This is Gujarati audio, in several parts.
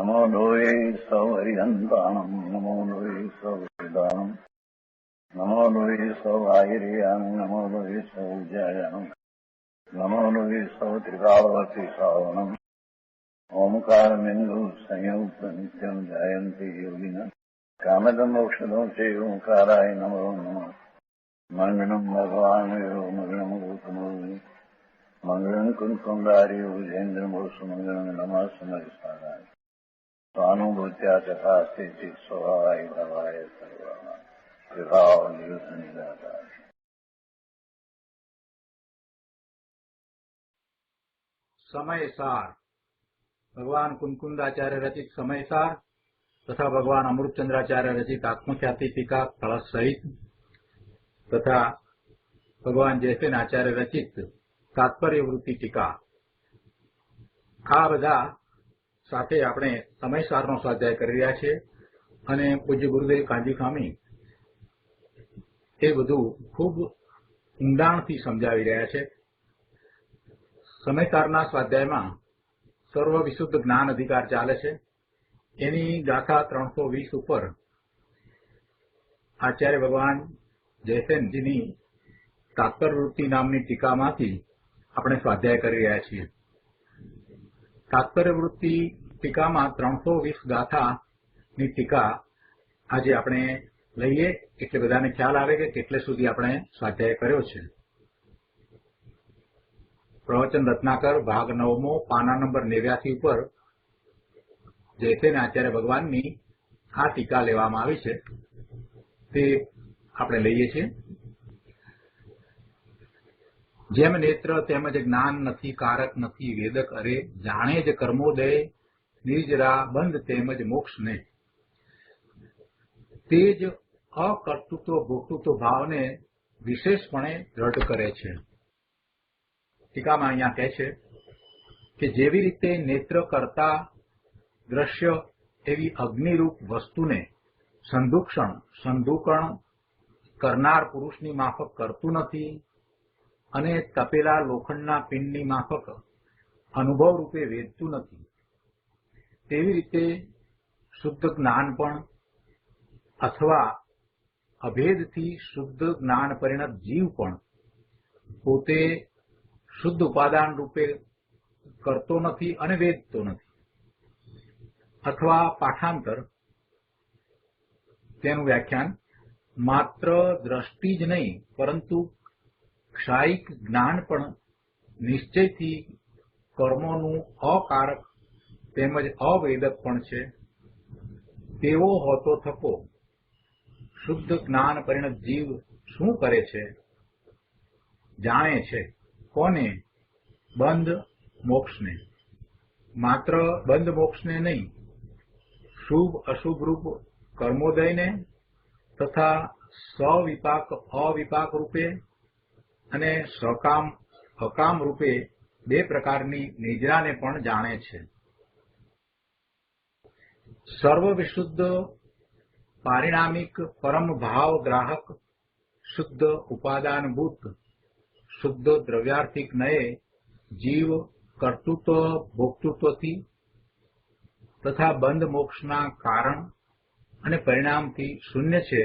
नमो लोये सौहरिहन्ताणम् नमो लोये सौहृदानम् नमो लोये सौभागिर्यानम् नमो लोये सौज्यायानम् नमो लोये सौत्रिकावती सावनम् ओंकारमिन्दु संयुक्त नित्यम् जायन्ति योगिनः कामदम् औषधम् च ओंकाराय नमो नमः मङ्गलम् भगवान् मङ्गलम् गौतमो मङ्गलम् कुन्कुण्डार्यो विजेन्द्रमोसुमङ्गलम् नमः समरिसाराय स्वानुभूत्या चकास्ते स्वभावाय भवाय सर्वाः कृपावलियुतनिदाता। समयसार भगवान कुंकुंदाचार्य रचित समयसार तथा भगवान अमृतचंद्राचार्य रचित आत्मख्याति टीका कलश सहित तथा भगवान जयसेन आचार्य रचित तात्पर्य वृत्ति टीका आ બધા સાથે આપણે સમયસારનો સ્વાધ્યાય કરી રહ્યા છીએ અને પૂજ્ય ગુરુદેવ કાંજી સ્વામી એ બધું ખૂબ ઊંડાણથી સમજાવી રહ્યા છે। સમયસારના સ્વાધ્યાયમાં સર્વ વિશુદ્ધ જ્ઞાન અધિકાર ચાલે છે। એની ગાથા 320 ઉપર આચાર્ય ભગવાન જયસેનજીની તાત્પર્ય વૃત્તિ નામની ટીકામાંથી આપણે સ્વાધ્યાય કરી રહ્યા છીએ। તાત્પર્ય વૃત્તિ ટીકામાં 320 ગાથાની ટીકા આજે આપણે લઈએ એટલે બધાને ખ્યાલ આવે કે કેટલે સુધી આપણે સ્વાધ્યાય કર્યો છે। પ્રવચન રત્નાકર ભાગ 9મો પાના નંબર 89 ઉપર જયસેન આચાર્ય ભગવાનની આ ટીકા લેવામાં આવી છે તે આપણે લઈએ છીએ। જેમ નેત્ર તેમજ જ્ઞાન નથી કારક નથી વેદક અરે જાણે જ કર્મોદય નિર્જરા બંધ તેમજ મોક્ષને તે જ અકર્તૃત્વ ભોક્તૃત્વ ભાવને વિશેષપણે દ્રઢ કરે છે। ટીકામાં અહીંયા કહે છે કે જેવી રીતે નેત્ર કરતા દ્રશ્ય એવી અગ્નિરૂપ વસ્તુને સંદૂકણ કરનાર પુરુષની માફક કરતું નથી અને તપેલા લોખંડના પિંડની માફક અનુભવ રૂપે વેદતું નથી, તેવી રીતે શુદ્ધ જ્ઞાન પણ અથવા અભેદથી શુદ્ધ જ્ઞાન પરિણત જીવ પણ પોતે શુદ્ધ ઉપાદાન રૂપે કરતો નથી અને વેદતો નથી। અથવા પાઠાંતર તેનું વ્યાખ્યાન માત્ર દ્રષ્ટિ જ નહીં પરંતુ ક્ષાયિક જ્ઞાન પણ નિશ્ચયથી કર્મોનું અકારક તેમજ અવેદક પણ છે। તેવો હોતો થકો શુદ્ધ જ્ઞાન પરિણત જીવ શું કરે છે? જાણે છે કોને? બંધ મોક્ષને। માત્ર બંધ મોક્ષને નહીં, શુભ અશુભ રૂપ કર્મોદયને તથા સવિપાક અવિપાક રૂપે અને સકામ અકામ રૂપે બે પ્રકારની નિદ્રાને પણ જાણે છે। સર્વ વિશુદ્ધ પારિણામિક પરમ ભાવ ગ્રાહક શુદ્ધ ઉપાદાનભૂત શુદ્ધ દ્રવ્યાર્થિક નયે જીવ કર્તૃત્વ ભોક્તૃત્વથી તથા બંધ મોક્ષના કારણ અને પરિણામથી શૂન્ય છે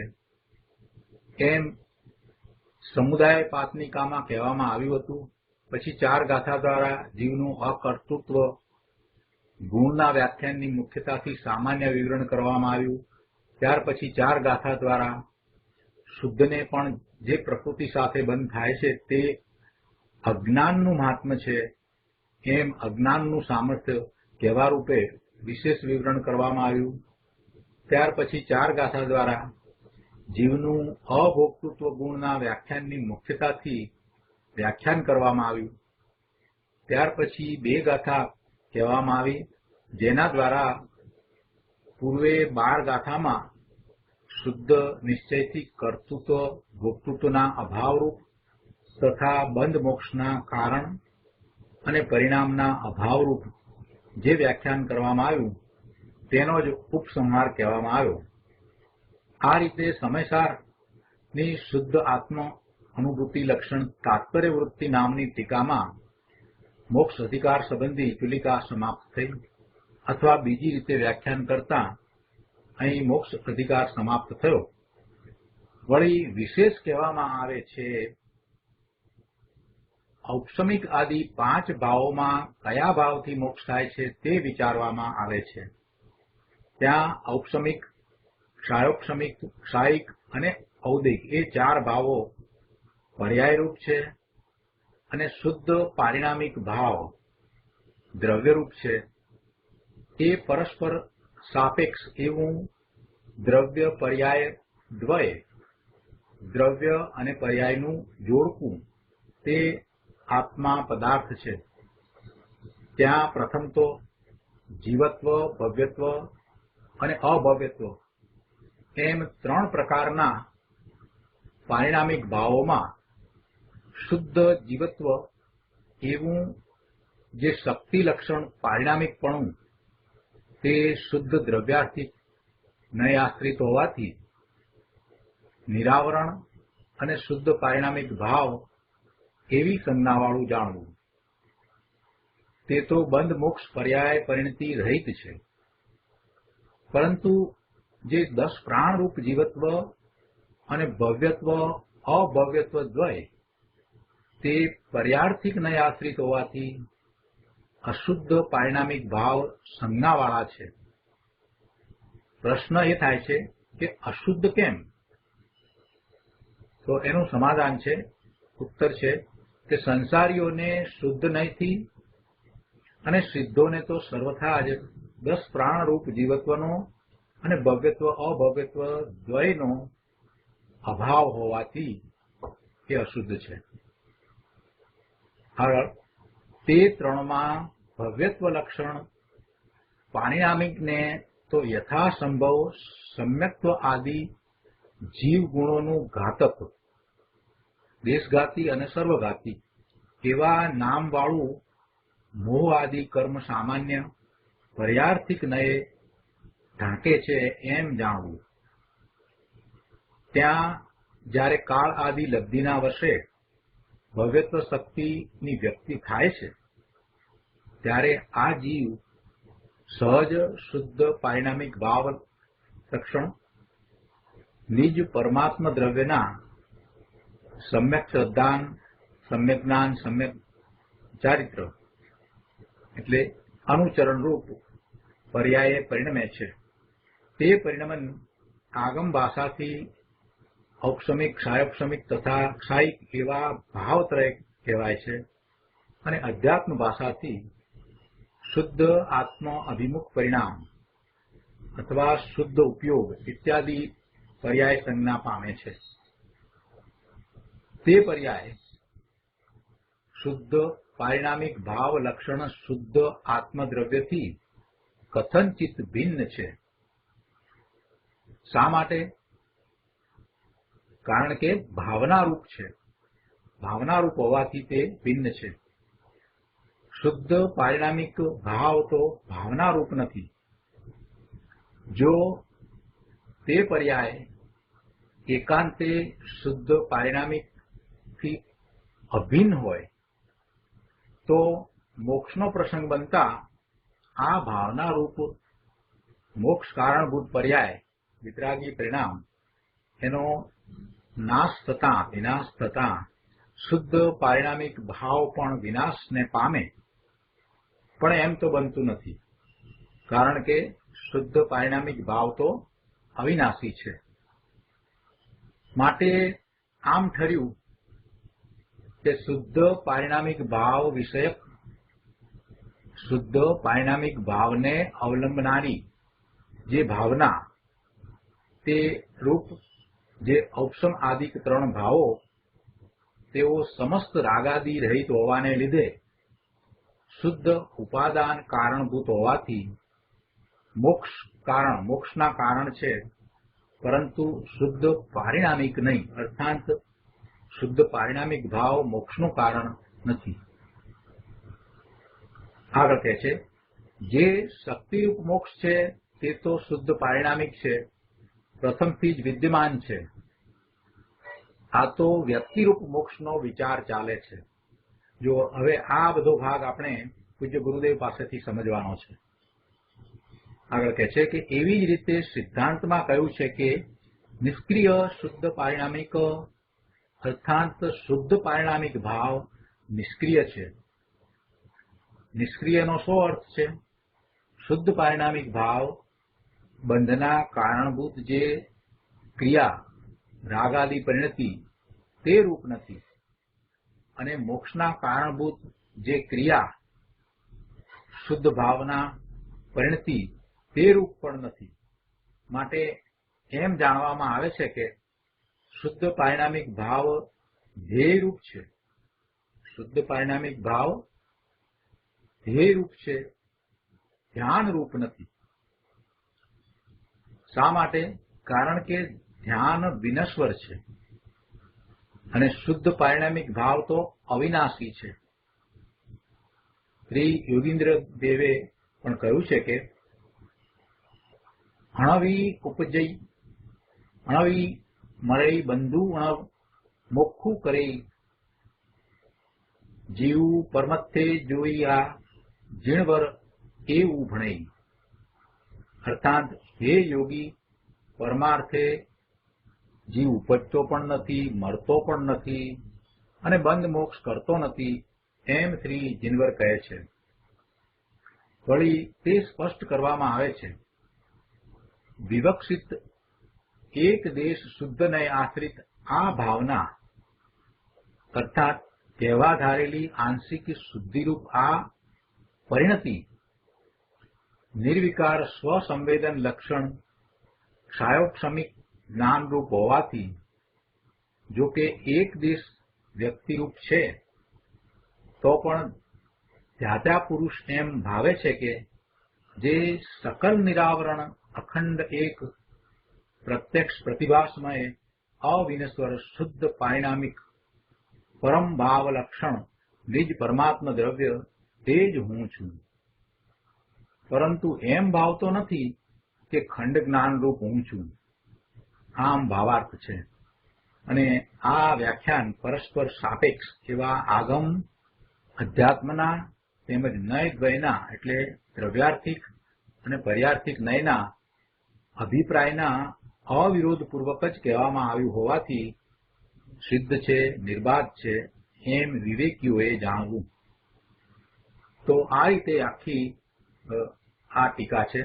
એમ સમુદાય પાતનિકામાં કહેવામાં આવ્યું હતું। પછી 4 ગાથા દ્વારા જીવનું અકર્તૃત્વ ગુણના વ્યાખ્યાનની મુખ્યતાથી સામાન્ય વિવરણ કરવામાં આવ્યું। ત્યાર પછી 4 ગાથા દ્વારા શુદ્ધને પણ જે પ્રકૃતિ સાથે બંધ થાય છે તે અજ્ઞાનનું મહાત્મ્ય છે એમ અજ્ઞાનનું સામર્થ્ય કહેવા રૂપે વિશેષ વિવરણ કરવામાં આવ્યું। ત્યાર પછી 4 ગાથા દ્વારા જીવનું અભોક્તૃત્વ ગુણના વ્યાખ્યાનની મુખ્યતાથી વ્યાખ્યાન કરવામાં આવ્યું। ત્યાર પછી 2 ગાથા કહેવામાં આવી જેના દ્વારા પૂર્વે 12 ગાથામાં શુદ્ધ નિશ્ચયથી કર્તૃત્વ ભોક્તૃત્વના અભાવરૂપ તથા બંધ મોક્ષના કારણ અને પરિણામના અભાવરૂપ જે વ્યાખ્યાન કરવામાં આવ્યું તેનો જ ઉપસંહાર કહેવામાં આવ્યો। આ રીતે સમયસારની શુદ્ધ આત્મ અનુભૂતિ લક્ષણ તાત્પર્ય વૃત્તિ નામની ટીકામાં મોક્ષ અધિકાર સંબંધી તુલિકા સમાપ્ત થઈ। અથવા બીજી રીતે વ્યાખ્યાન કરતા અહીં મોક્ષ અધિકાર સમાપ્ત થયો. વળી વિશેષ કહેવામાં આવે છે ઔપસમિક આદિ 5 ભાવોમાં કયા ભાવથી મોક્ષ થાય છે તે વિચારવામાં આવે છે. ત્યાં ઔપસમિક, ક્ષાયોપસમિક, ક્ષાયિક અને ઔદિક એ 4 ભાવો પર્યાયરૂપ છે અને શુદ્ધ પારિણામિક ભાવ દ્રવ્યરૂપ છે. એ પરસ્પર સાપેક્ષ એવું દ્રવ્ય પર્યાય દ્વય, દ્રવ્ય અને પર્યાયનું જોડકું તે આત્મા પદાર્થ છે. ત્યાં પ્રથમ તો જીવત્વ, ભવ્યત્વ અને અભવ્યત્વ એમ 3 પ્રકારના પારિણામિક ભાવોમાં શુદ્ધ જીવત્વ એવું જે શક્તિ લક્ષણ પારિણામિકપણું તે શુદ્ધ દ્રવ્યાર્થિક નયાશ્રિત હોવાથી નિરાવરણ અને શુદ્ધ પારિણામિક ભાવ એવી સંજ્ઞાવાળું જાણવું. તે તો બંધ મોક્ષ પર્યાય પરિણતિ રહિત છે. પરંતુ જે 10 પ્રાણરૂપ જીવત્વ અને ભવ્યત્વ, અભવ્યત્વ દ્વય તે પર્યાર્થિક નયાશ્રિત હોવાથી અશુદ્ધ પારિણામિક ભાવ સંજ્ઞાવાળા છે. પ્રશ્ન એ થાય છે કે અશુદ્ધ કેમ? તો એનું સમાધાન છે, ઉત્તર છે કે સંસારીઓને શુદ્ધ નહીંથી અને સિદ્ધોને તો સર્વથા જ 10 પ્રાણરૂપ જીવત્વનો અને ભવ્યત્વ, અભવ્યત્વ દ્વયનો અભાવ હોવાથી એ અશુદ્ધ છે. આગળ તે 3માં ભવ્યત્વ લક્ષણ પારિણામિકને તો યથાસંભવ સમ્યક્ત્વ આદિ જીવ ગુણોનું ઘાતક, દેશઘાતી અને સર્વઘાતી એવા નામવાળું મોહ આદિ કર્મ સામાન્ય પર્યાર્થિક નયે ઢાંકે છે એમ જાણવું. ત્યાં જ્યારે કાળ આદિ લબ્ધિના વશે ભવ્યત્વ શક્તિની વ્યક્તિ થાય છે ત્યારે આ જીવ સહજ શુદ્ધ પારિણામિક ભાવ લક્ષણ નિજ પરમાત્મ દ્રવ્યના સમ્યક શ્રદ્ધાન, સમ્યક જ્ઞાન, સમ્યક ચારિત્ર એટલે અનુચરણ રૂપ પર્યાયે પરિણમે છે. તે પરિણમન આગમ ભાષાથી ઔપસમિક, ક્ષાયોપસમિક તથા ક્ષાયિક એવા ભાવત્રય કહેવાય છે અને અધ્યાત્મ ભાષાથી શુદ્ધ આત્મ અભિમુખ પરિણામ અથવા શુદ્ધ ઉપયોગ ઇત્યાદિ પર્યાય સંજ્ઞા પામે છે. તે પર્યાય શુદ્ધ પારિણામિક ભાવ લક્ષણ શુદ્ધ આત્મદ્રવ્યથી કથનચિત ભિન્ન છે. શા માટે? કારણ કે ભાવનારૂપ છે. ભાવનારૂપ હોવાથી તે ભિન્ન છે. શુદ્ધ પારિણામિક ભાવ તો ભાવનારૂપ નથી. જો તે પર્યાય એકાંતે શુદ્ધ પારિણામિકથી અભિન્ન હોય તો મોક્ષનો પ્રસંગ બનતા આ ભાવનારૂપ મોક્ષ કારણભૂત પર્યાય વિતરાગી પરિણામ એનો નાશ થતા, વિનાશ થતા શુદ્ધ પારિણામિક ભાવ પણ વિનાશને પામે. પણ એમ તો બનતું નથી, કારણ કે શુદ્ધ પારિણામિક ભાવ તો અવિનાશી છે. માટે આમ ઠર્યું કે શુદ્ધ પારિણામિક ભાવ વિષયક, શુદ્ધ પારિણામિક ભાવને અવલંબનારી જે ભાવના તે રૂપ જે ઔપસમ આદિક 3 ભાવો તેઓ સમસ્ત રાગાદી રહિત હોવાને લીધે શુદ્ધ ઉપાદાન કારણભૂત હોવાથી મોક્ષના કારણ છે, પરંતુ શુદ્ધ પારિણામિક નહીં. અર્થાત શુદ્ધ પારિણામિક ભાવ મોક્ષનું કારણ નથી. આગળ કહે છે જે શક્તિરૂપ મોક્ષ છે તે તો શુદ્ધ પારિણામિક છે, પ્રથમથી જ વિદ્યમાન છે. આ તો વ્યક્તિરૂપ મોક્ષનો વિચાર ચાલે છે. જો હવે આ બધો ભાગ આપણે પૂજ્ય ગુરુદેવ પાસેથી સમજવાનો છે. આગળ કહે છે કે એવી જ રીતે સિદ્ધાંતમાં કહ્યું છે કે નિષ્ક્રિય શુદ્ધ પારિણામિક અર્થાત શુદ્ધ પારિણામિક ભાવ નિષ્ક્રિય છે. નિષ્ક્રિયનો શું અર્થ છે? શુદ્ધ પારિણામિક ભાવ બંધના કારણભૂત જે ક્રિયા રાગાદી પરિણતિ તે રૂપ નથી અને મોક્ષના કારણભૂત જે ક્રિયા શુદ્ધ ભાવના પરિણતિ તે રૂપ પણ નથી. માટે એમ જાણવામાં આવે છે કે શુદ્ધ પારિણામિક ભાવ ધ્યેય રૂપ છે. શુદ્ધ પારિણામિક ભાવ ધ્યેય રૂપ છે, ધ્યાન રૂપ નથી. શા માટે? કારણ કે ધ્યાન વિનશ્વર છે અને શુદ્ધ પારિણામિક ભાવ તો અવિનાશી છે. શ્રી યોગીન્દ્ર દેવે પણ કહ્યું છે કે અણવી ઉપજઈ અણવી મળઈ બંધુ અણવ મોખું કરે જીવું પરમથે જોઈ આ જીણવર એવું ભણે. અર્થાત હે યોગી, પરમાર્થે જીવ ઉપજતો પણ નથી, મળતો પણ નથી અને બંધ મોક્ષ કરતો નથી એમ શ્રી જીનવર કહે છે. વળી તે સ્પષ્ટ કરવામાં આવે છે વિવક્ષિત એક દેશ શુદ્ધને આશ્રિત આ ભાવના અર્થાત કહેવા ધારેલી આંશિક શુદ્ધિરૂપ આ પરિણતિ નિર્વિકાર સ્વસંવેદન લક્ષણ ક્ષાયોક્ષમિક જ્ઞાનરૂપ હોવાથી જો કે એક દેશ વ્યક્તિરૂપ છે તો પણ ધ્યાતા પુરુષ એમ ભાવે છે કે જે સકલ નિરાવરણ અખંડ એક પ્રત્યક્ષ પ્રતિભાસમય અવિનશ્વર શુદ્ધ પારિણામિક પરમ ભાવ લક્ષણ નિજ પરમાત્મ દ્રવ્ય તે જ હું છું. પરંતુ એમ ભાવતો નથી કે ખંડ જ્ઞાન રૂપ હું છું. આમ ભાવાર્થ છે. અને આ વ્યાખ્યાન પરસ્પર સાપેક્ષ એવા આગમ અધ્યાત્મના તેમજ નય દ્વયના એટલે દ્રવ્યાર્થિક અને પર્યાર્થિક નયના અભિપ્રાયના અવિરોધપૂર્વક જ કહેવામાં આવ્યું હોવાથી સિદ્ધ છે, નિર્બાધ છે એમ વિવેકીઓએ જાણવું. તો આ રીતે આખી આ ટીકા છે.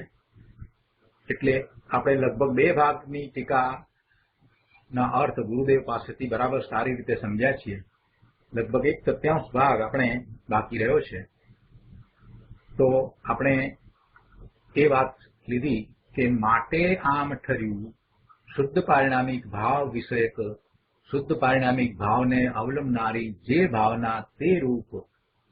એટલે આપણે લગભગ 2 ભાગની ટીકાના અર્થ ગુરુદેવ પાસેથી બરાબર સારી રીતે સમજ્યા છીએ. લગભગ 1/3 ભાગ આપણે બાકી રહ્યો છે. તો આપણે એ વાત લીધી કે માટે આમ ઠર્યું શુદ્ધ પારિણામિક ભાવ વિષયક શુદ્ધ પારિણામિક ભાવને અવલંબનારી જે ભાવના તે રૂપ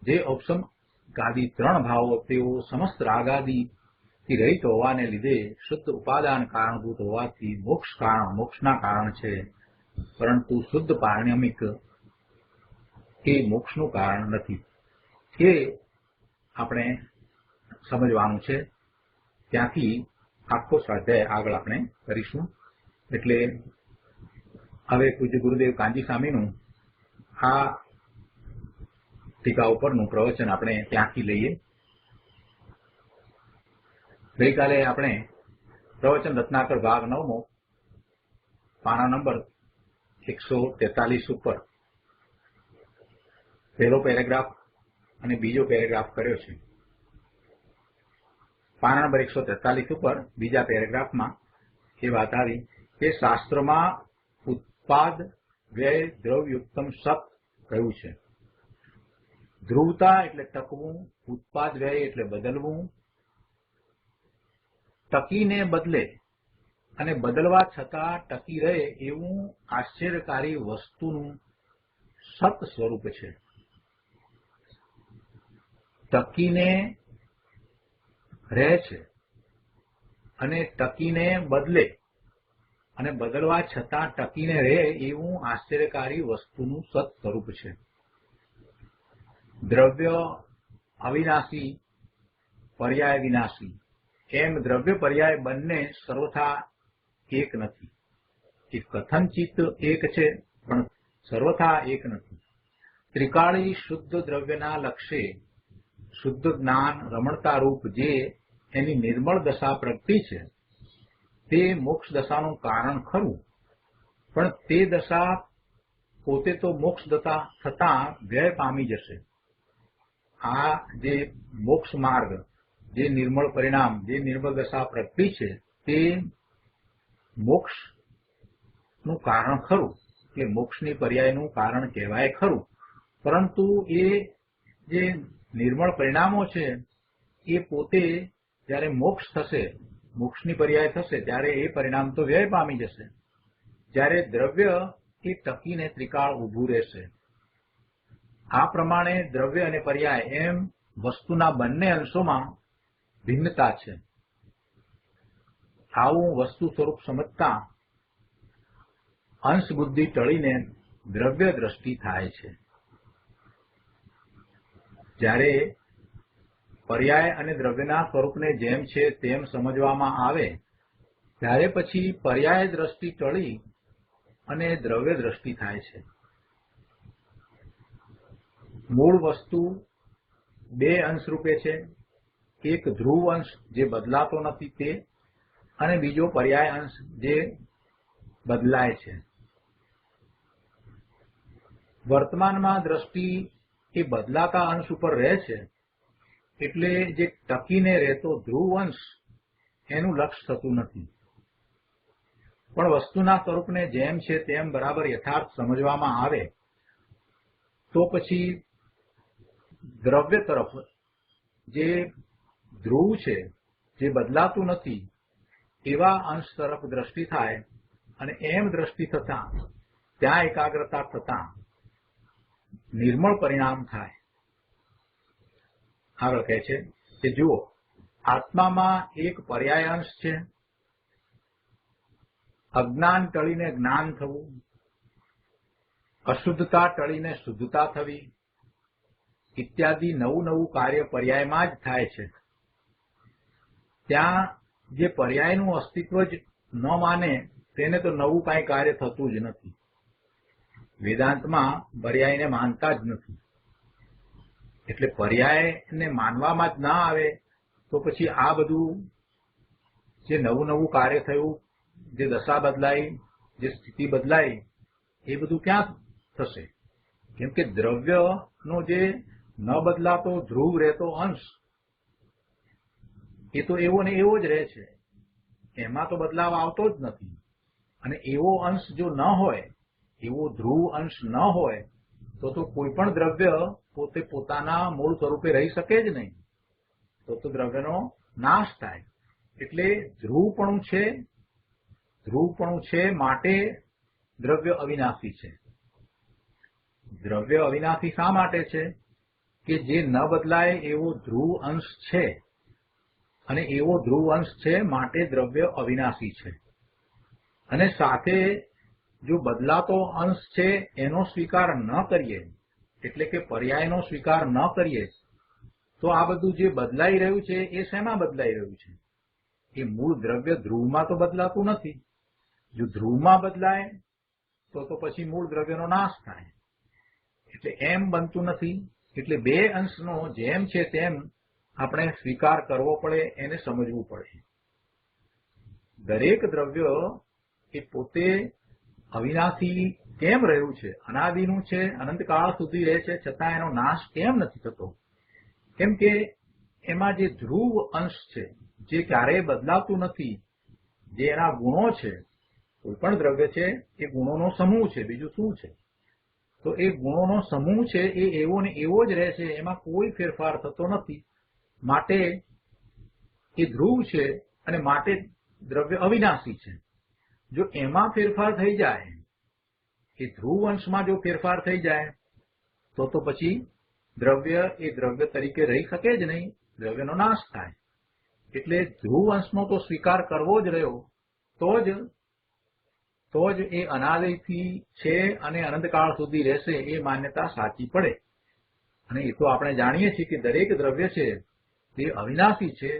જે ઔપસમગાદી 3 ભાવો તેઓ સમસ્ત રાગાદીથી રહિત હોવાને લીધે શુદ્ધ ઉપાદાન કારણભૂત હોવાથી મોક્ષના કારણ છે. પરંતુ શુદ્ધ પારિણામિક એ મોક્ષનું કારણ નથી. એ આપણે સમજવાનું છે. ત્યાંથી આખો સ્વાધ્યાય આગળ આપણે કરીશું. એટલે હવે પૂજ્ય ગુરુદેવ કાંજી સ્વામીનું આ ટીકા ઉપરનું પ્રવચન આપણે ત્યાંથી લઈએ. ગઈકાલે આપણે પ્રવચન રત્નાકર ભાગ 9મો પાના નંબર 143 ઉપર પહેલો પેરેગ્રાફ અને બીજો પેરેગ્રાફ કર્યો છે. પાના નંબર 143 ઉપર બીજા પેરેગ્રાફમાં એ વાત આવી કે શાસ્ત્રમાં ઉત્પાદ વ્યય દ્રવ્યુક્તમ સત કહ્યું છે. ધ્રુવતા એટલે ટકવું, ઉત્પાદ વ્યય એટલે બદલવું, ટકીને બદલે અને બદલવા છતાં ટકી રહે એવું આશ્ચર્યકારી વસ્તુનું સત સ્વરૂપ છે. ટકીને રહે છે અને ટકીને બદલે અને બદલવા છતાં ટકીને રહે એવું આશ્ચર્યકારી વસ્તુનું સત સ્વરૂપ છે. દ્રવ્ય અવિનાશી, પર્યાય વિનાશી એમ દ્રવ્ય પર્યાય બંને સર્વથા એક નથી. એ કથનચિત એક છે પણ સર્વથા એક નથી. ત્રિકાળી શુદ્ધ દ્રવ્યના લક્ષ્ય શુદ્ધ જ્ઞાન રમણતા રૂપ જે એની નિર્મળ દશા પ્રગતિ છે તે મોક્ષ દશાનું કારણ ખરું, પણ તે દશા પોતે તો મોક્ષ દશા થતાં વ્યય પામી જશે. આ જે મોક્ષ માર્ગ, જે નિર્મળ પરિણામ, જે નિર્મળ દશા પ્રગતિ છે તે મોક્ષનું કારણ ખરું, એટલે મોક્ષની પર્યાયનું કારણ કહેવાય ખરું, પરંતુ એ જે નિર્મળ પરિણામો છે એ પોતે જ્યારે મોક્ષ થશે, મોક્ષની પર્યાય થશે ત્યારે એ પરિણામ તો વ્યય પામી જશે. જ્યારે દ્રવ્ય એ ટકીને ત્રિકાળ ઊભું રહેશે. આ પ્રમાણે દ્રવ્ય અને પર્યાય એમ વસ્તુના બંને અંશોમાં ભિન્નતા છે. આવું વસ્તુ સ્વરૂપ સમજતા અંશ બુદ્ધિ ટળીને દ્રવ્ય દ્રષ્ટિ થાય છે. જ્યારે પર્યાય અને દ્રવ્યના સ્વરૂપને જેમ છે તેમ સમજવામાં આવે ત્યારે પછી પર્યાય દ્રષ્ટિ ટળી અને દ્રવ્ય દ્રષ્ટિ થાય છે. મૂળ વસ્તુ બે અંશ રૂપે છે. એક ધ્રુવ અંશ જે બદલાતો નથી તે, અને બીજો પર્યાય અંશ જે બદલાય છે. વર્તમાનમાં દ્રષ્ટિ એ બદલાતા અંશ ઉપર રહે છે, એટલે જે ટકીને રહેતો ધ્રુવ અંશ એનું લક્ષ્ય થતું નથી. પણ વસ્તુના સ્વરૂપને જેમ છે તેમ બરાબર યથાર્થ સમજવામાં આવે તો પછી દ્રવ્ય તરફ જે ધ્રુવ છે, જે બદલાતું નથી એવા અંશ તરફ દ્રષ્ટિ થાય, અને એમ દ્રષ્ટિ થતા ત્યાં એકાગ્રતા થતા નિર્મળ પરિણામ થાય. આગળ કહે છે કે જુઓ, આત્મામાં એક પર્યાય અંશ છે. અજ્ઞાન ટળીને જ્ઞાન થવું, અશુદ્ધતા ટળીને શુદ્ધતા થવી ઇત્યાદિ નવું નવું કાર્ય પર્યાયમાં જ થાય છે. ત્યાં જે પર્યાયનું અસ્તિત્વ જ ન માને તેને તો નવું કાંઈ કાર્ય થતું જ નથી. વેદાંતમાં પર્યાયને માનતા જ નથી. એટલે પર્યાયને માનવામાં જ ના આવે તો પછી આ બધું જે નવું નવું કાર્ય થયું, જે દશા બદલાઈ, જે સ્થિતિ બદલાઈ, એ બધું ક્યાં થશે? કેમ કે દ્રવ્યનો જે ન બદલાતો ધ્રુવ રહેતો અંશ એ તો એવો ને એવો જ રહે છે, એમાં તો બદલાવ આવતો જ નથી. અને એવો અંશ જો ન હોય, એવો ધ્રુવ અંશ ન હોય તો કોઈ પણ દ્રવ્ય પોતે પોતાના મૂળ સ્વરૂપે રહી શકે જ નહીં. તો દ્રવ્યનો નાશ થાય. એટલે ધ્રુવપણું છે માટે દ્રવ્ય અવિનાશી છે. દ્રવ્ય અવિનાશી શા માટે છે? કે જે ન બદલાય એવો ધ્રુવ અંશ છે, અને એવો ધ્રુવ અંશ છે માટે દ્રવ્ય અવિનાશી છે. અને સાથે જો બદલાતો અંશ છે એનો સ્વીકાર ન કરીએ, એટલે કે પર્યાયનો સ્વીકાર ન કરીએ, તો આ બધું જે બદલાઈ રહ્યું છે એ શેમાં બદલાઈ રહ્યું છે? એ મૂળ દ્રવ્ય ધ્રુવમાં તો બદલાતું નથી. જો ધ્રુવમાં બદલાય તો પછી મૂળ દ્રવ્યનો નાશ થાય. એટલે એમ બનતું નથી. એટલે બે અંશનો જેમ છે તેમ આપણે સ્વીકાર કરવો પડે, એને સમજવું પડે. દરેક દ્રવ્ય એ પોતે અવિનાશી કેમ રહ્યું છે, અનાદિનું છે, અનંતકાળ સુધી રહે છે, છતાં એનો નાશ કેમ નથી થતો? કેમ કે એમાં જે ધ્રુવ અંશ છે, જે ક્યારેય બદલાતું નથી, જે એના ગુણો છે, કોઈ પણ દ્રવ્ય છે એ ગુણોનો સમૂહ છે, બીજું શું છે? તો એ ગુણોનો સમૂહ છે એ એવો ને એવો જ રહે છે, એમાં કોઈ ફેરફાર થતો નથી. માટે એ ધ્રુવ છે અને માટે દ્રવ્ય અવિનાશી છે. જો એમાં ફેરફાર થઈ જાય, એ ધ્રુવ અંશમાં જો ફેરફાર થઈ જાય તો પછી દ્રવ્ય એ દ્રવ્ય તરીકે રહી શકે જ નહીં, દ્રવ્યનો નાશ થાય. એટલે ધ્રુવ અંશનો તો સ્વીકાર કરવો જ રહ્યો તો જ એ અનાદિથી છે અને અનંતકાળ સુધી રહેશે એ માન્યતા સાચી પડે. અને એ તો આપણે જાણીએ છીએ કે દરેક દ્રવ્ય છે તે અવિનાશી છે,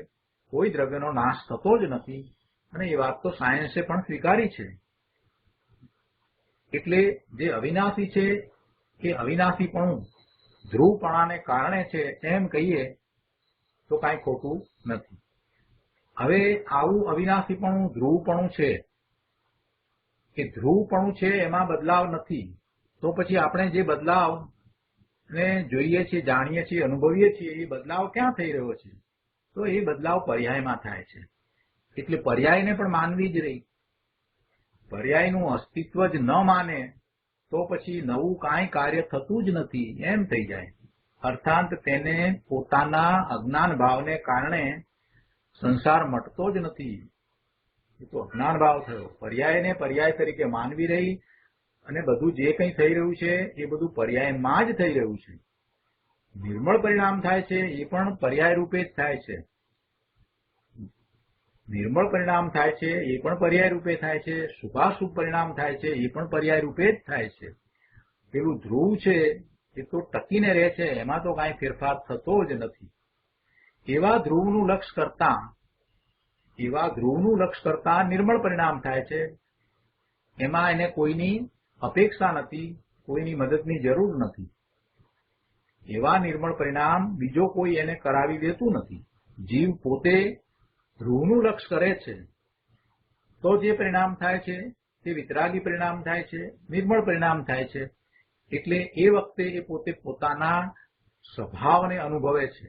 કોઈ દ્રવ્યનો નાશ થતો જ નથી. અને એ વાત તો સાયન્સે પણ સ્વીકારી છે. એટલે જે અવિનાશી છે એ અવિનાશીપણું ધ્રુવપણાને કારણે છે એમ કહીએ તો કાંઈ ખોટું નથી. હવે આવું અવિનાશીપણું ધ્રુવપણું છે, એ ધ્રુવપણું છે એમાં બદલાવ નથી, તો પછી આપણે જે બદલાવ ને જોઈએ છીએ, જાણીએ છીએ, અનુભવીએ છીએ, એ બદલાવ ક્યાં થઈ રહ્યો છે? તો એ બદલાવ પર્યાયમાં થાય છે. એટલે પર્યાયને પણ માનવી જ રહી. પર્યાયનું અસ્તિત્વ જ ન માને તો પછી નવું કાંઈ કાર્ય થતું જ નથી એમ થઈ જાય. અર્થાત તેને પોતાના અજ્ઞાન ભાવને કારણે સંસાર મટતો જ નથી. એ તો અજ્ઞાન ભાવ થયો. પર્યાયને પર્યાય તરીકે માનવી રહી અને બધું જે કંઈ થઈ રહ્યું છે એ બધું પર્યાયમાં જ થઈ રહ્યું છે. નિર્મળ પરિણામ થાય છે એ પણ પર્યાય રૂપે જ થાય છે. નિર્મળ પરિણામ થાય છે એ પણ પર્યાય રૂપે થાય છે. શુભાશુભ પરિણામ થાય છે એ પણ પર્યાય રૂપે જ થાય છે. પેલું ધ્રુવ છે એ તો ટકીને રહે છે, એમાં તો કાંઈ ફેરફાર થતો જ નથી. એવા ધ્રુવનું લક્ષ કરતા નિર્મળ પરિણામ થાય છે. એમાં એને કોઈની અપેક્ષા નથી, કોઈની મદદની જરૂર નથી. એવા નિર્મળ પરિણામ બીજો કોઈ એને કરાવી દેતું નથી. જીવ પોતે ધ્રુવનું લક્ષ કરે છે તો જે પરિણામ થાય છે તે વિતરાગી પરિણામ થાય છે, નિર્મળ પરિણામ થાય છે. એટલે એ વખતે એ પોતે પોતાના સ્વભાવને અનુભવે છે.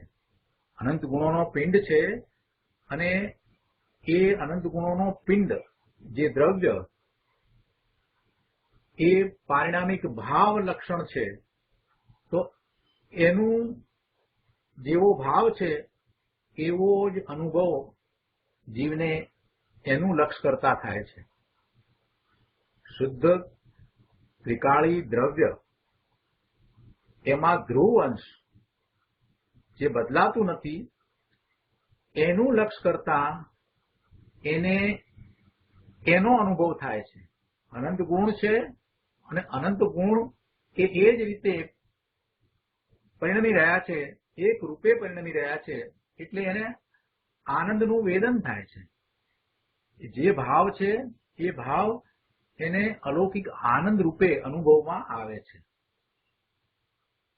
અનંત ગુણોનો પિંડ છે અને એ અનંત ગુણોનો પિંડ જે દ્રવ્ય એ પારિણામિક ભાવ લક્ષણ છે. તો એનું જેવો ભાવ છે એવો જ અનુભવ જીવને એનું લક્ષ કરતા થાય છે. શુદ્ધ ત્રિકાળી દ્રવ્ય એમાં ધ્રુવ અંશ જે બદલાતું નથી એનું લક્ષ કરતા એને એનો અનુભવ થાય છે. અનંત ગુણ છે અને અનંત ગુણ એ જ રીતે પરિણમી રહ્યા છે, એક રૂપે પરિણમી રહ્યા છે. એટલે એને આનંદનું વેદન થાય છે. જે ભાવ છે એ ભાવ એને અલૌકિક આનંદ રૂપે અનુભવમાં આવે છે.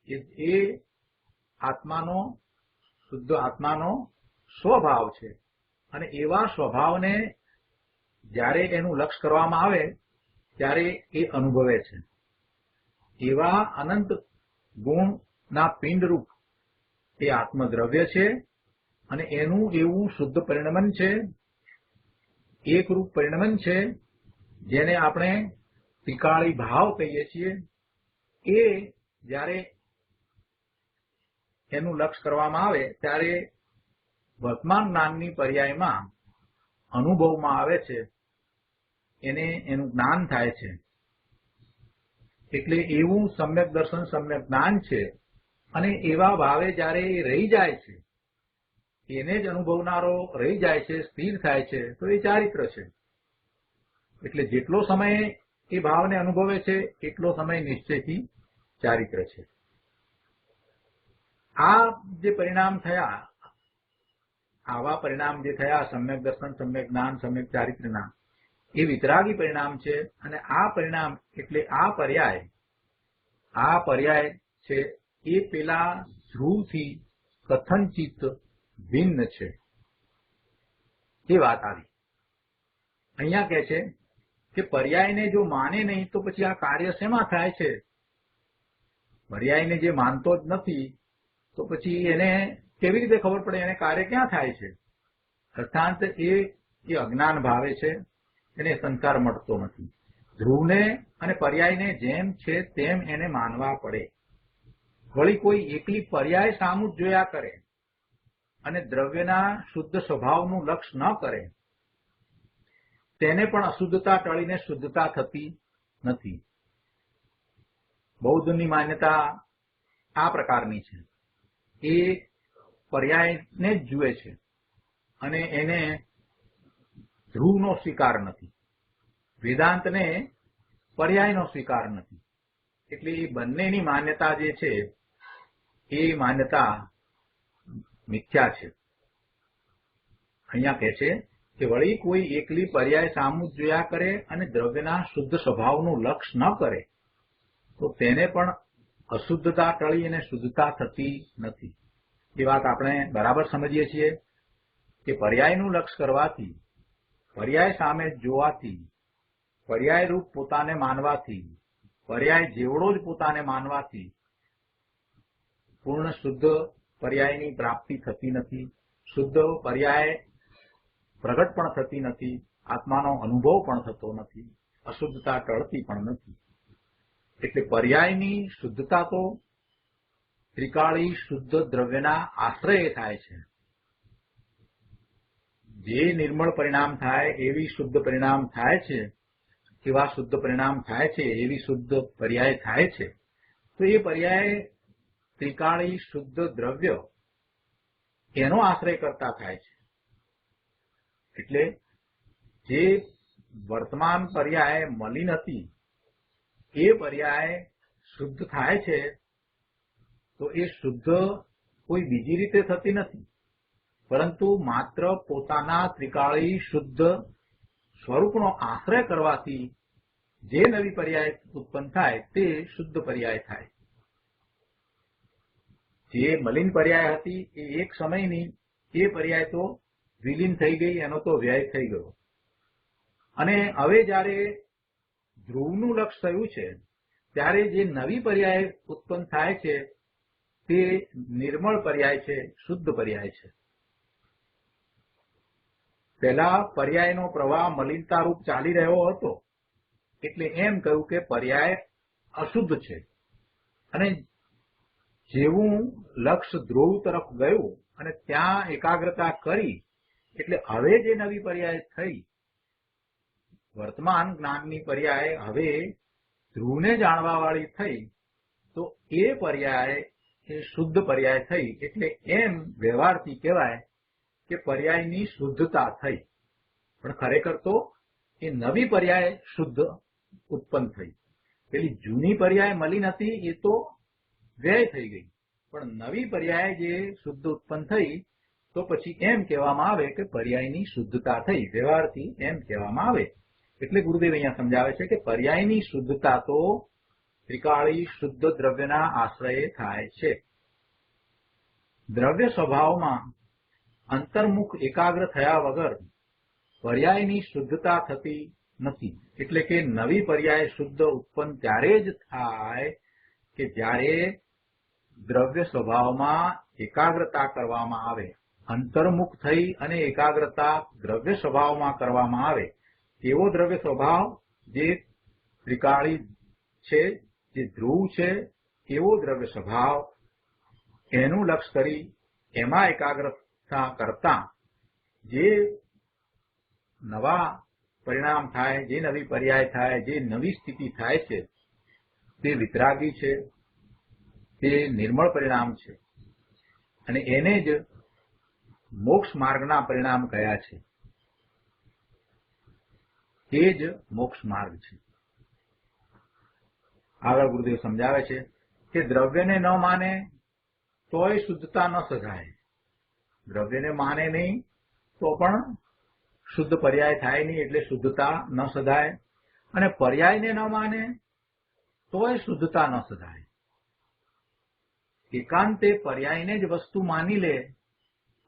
એ આત્માનો, શુદ્ધ આત્માનો સ્વભાવ છે અને એવા સ્વભાવને જ્યારે એનું લક્ષ કરવામાં આવે ત્યારે એ અનુભવે છે. એવા અનંત ગુણના પિંડરૂપ એ આત્મદ્રવ્ય છે અને એનું એવું શુદ્ધ પરિણમન છે, એકરૂપ પરિણમન છે, જેને આપણે ત્રિકાળી ભાવ કહીએ છીએ. એ જ્યારે એનું લક્ષ કરવામાં આવે ત્યારે વર્તમાન જ્ઞાનની પર્યાયમાં અનુભવમાં આવે છે, એને એનું જ્ઞાન થાય છે. એટલે એવું સમ્યક દર્શન, સમ્યક જ્ઞાન છે. અને એવા ભાવે જ્યારે એ રહી જાય છે, એને જ અનુભવનારો રહી જાય છે, સ્થિર થાય છે, તો એ ચારિત્ર છે. એટલે જેટલો સમય એ ભાવને અનુભવે છે એટલો સમય નિશ્ચયથી ચારિત્ર છે. આ જે પરિણામ થયા, આવા પરિણામ જે થયા સમ્યક દર્શન, સમ્યક જ્ઞાન, સમ્યક ચારિત્રના, એ વિતરાગી પરિણામ છે. અને આ પરિણામ એટલે આ પર્યાય છે એ પેલા ધ્રુવથી કથનચિત ભિન્ન છે. એ વાત આવી. અહીંયા કહે છે કે પર્યાયને જો માને નહીં તો પછી આ કાર્ય શેમાં થાય છે? પર્યાયને જે માનતો જ નથી તો પછી એને કેવી રીતે ખબર પડે એને કાર્ય ક્યાં થાય છે? અર્થાત એ અજ્ઞાન ભાવે છે, એને સંસાર મળતો નથી. ધ્રુવને અને પર્યાયને જેમ છે તેમ એને માનવા પડે. વળી કોઈ એકલી પર્યાય સામું જ જોયા કરે અને દ્રવ્યના શુદ્ધ સ્વભાવનું લક્ષ ન કરે, તેને પણ અશુદ્ધતા ટળીને શુદ્ધતા થતી નથી. બૌદ્ધની માન્યતા આ પ્રકારની છે. એ પર્યાયને જ જુએ છે અને એને ધ્રુવનો સ્વીકાર નથી. વેદાંતને પર્યાયનો સ્વીકાર નથી. એટલે એ બંનેની માન્યતા જે છે એ માન્યતા મિથ્યા છે. અહીંયા કહે છે કે વળી કોઈ એકલી પર્યાય સામું જોયા કરે અને દ્રવ્યના શુદ્ધ સ્વભાવનું લક્ષ ન કરે તો તેને પણ અશુદ્ધતા ટળી અને શુદ્ધતા થતી નથી. એ વાત આપણે બરાબર સમજીએ છીએ. કે પર્યાયનું લક્ષ કરવાથી, પર્યાય સામે જોવાથી, પર્યાય રૂપ પોતાને માનવાથી, પર્યાય જેવડો જ પોતાને માનવાથી પૂર્ણ શુદ્ધ પર્યાયની પ્રાપ્તિ થતી નથી, શુદ્ધ પર્યાય પ્રગટ પણ થતી નથી, આત્માનો અનુભવ પણ થતો નથી, અશુદ્ધતા ટળતી પણ નથી. એટલે પર્યાયની શુદ્ધતા તો ત્રિકાળી શુદ્ધ દ્રવ્યના આશ્રયે થાય છે. જે નિર્મળ પરિણામ થાય એવી શુદ્ધ પરિણામ થાય છે, એવા શુદ્ધ પરિણામ થાય છે, એવી શુદ્ધ પર્યાય થાય છે, તો એ પર્યાય ત્રિકાળી શુદ્ધ દ્રવ્ય એનો આશ્રય કરતા થાય છે. એટલે જે વર્તમાન પર્યાય મલિન હતી એ પર્યાય શુદ્ધ થાય છે, તો એ શુદ્ધ કોઈ બીજી રીતે થતી નથી, પરંતુ માત્ર પોતાના ત્રિકાળી શુદ્ધ સ્વરૂપનો આશ્રય કરવાથી જે નવી પર્યાય ઉત્પન્ન થાય તે શુદ્ધ પર્યાય થાય. જે મલિન પર્યાય હતી એ એક સમયની એ પર્યાય તો વિલીન થઈ ગઈ, એનો તો વ્યય થઈ ગયો. અને હવે જયારે ધ્રુવનું લક્ષ થયું છે ત્યારે જે નવી પર્યાય ઉત્પન્ન થાય છે તે નિર્મળ પર્યાય છે, શુદ્ધ પર્યાય છે. પહેલા પર્યાયનો પ્રવાહ મલિનતા રૂપ ચાલી રહ્યો હતો એટલે એમ કહ્યું કે પર્યાય અશુદ્ધ છે. અને જેવું લક્ષ ધ્રુવ તરફ ગયું અને ત્યાં એકાગ્રતા કરી એટલે હવે જે નવી પર્યાય થઈ, વર્તમાન જ્ઞાનની પર્યાય હવે ધ્રુવને જાણવા વાળી થઈ, તો એ પર્યાય એ શુદ્ધ પર્યાય થઈ. એટલે એમ વ્યવહારથી કહેવાય કે પર્યાયની શુદ્ધતા થઈ, પણ ખરેખર તો એ નવી પર્યાય શુદ્ધ ઉત્પન્ન થઈ. પેલી જૂની પર્યાય મલિન હતી એ તો વ્યય થઈ ગઈ, પણ નવી પર્યાય જે શુદ્ધ ઉત્પન્ન થઈ તો પછી એમ કહેવામાં આવે કે પર્યાયની શુદ્ધતા થઈ, વ્યવહારથી એમ કહેવામાં આવે. એટલે ગુરુદેવ અહીંયા સમજાવે છે કે પર્યાયની શુદ્ધતા તો ત્રિકાળી શુદ્ધ દ્રવ્યના આશ્રયે થાય છે. દ્રવ્ય સ્વભાવમાં અંતર્મુખ એકાગ્ર થયા વગર પર્યાયની શુદ્ધતા થતી નથી. એટલે કે નવી પર્યાય શુદ્ધ ઉત્પન્ન ત્યારે જ થાય કે જ્યારે દ્રવ્ય સ્વભાવમાં એકાગ્રતા કરવામાં આવે, અંતર્મુખ થઈ અને એકાગ્રતા દ્રવ્ય સ્વભાવમાં કરવામાં આવે. એવો દ્રવ્ય સ્વભાવ જે ત્રિકાળી છે, જે ધ્રુવ છે, એવો દ્રવ્ય સ્વભાવ એનું લક્ષ કરી એમાં એકાગ્રતા કરતા જે નવા પરિણામ થાય, જે નવી પર્યાય થાય, જે નવી સ્થિતિ થાય છે તે વિતરાગી છે, તે નિર્મળ પરિણામ છે. અને એને જ મોક્ષ માર્ગના પરિણામ કયા છે. તે જ મોક્ષ માર્ગ છે. આગળ ગુરુદેવ સમજાવે છે કે દ્રવ્યને ન માને તોય શુદ્ધતા ન સધાય. દ્રવ્યને માને નહીં તો પણ શુદ્ધ પર્યાય થાય નહીં, એટલે શુદ્ધતા ન સધાય. અને પર્યાયને ન માને તોય શુદ્ધતા ન સધાય. એકાંતે પર્યાયને જ વસ્તુ માની લે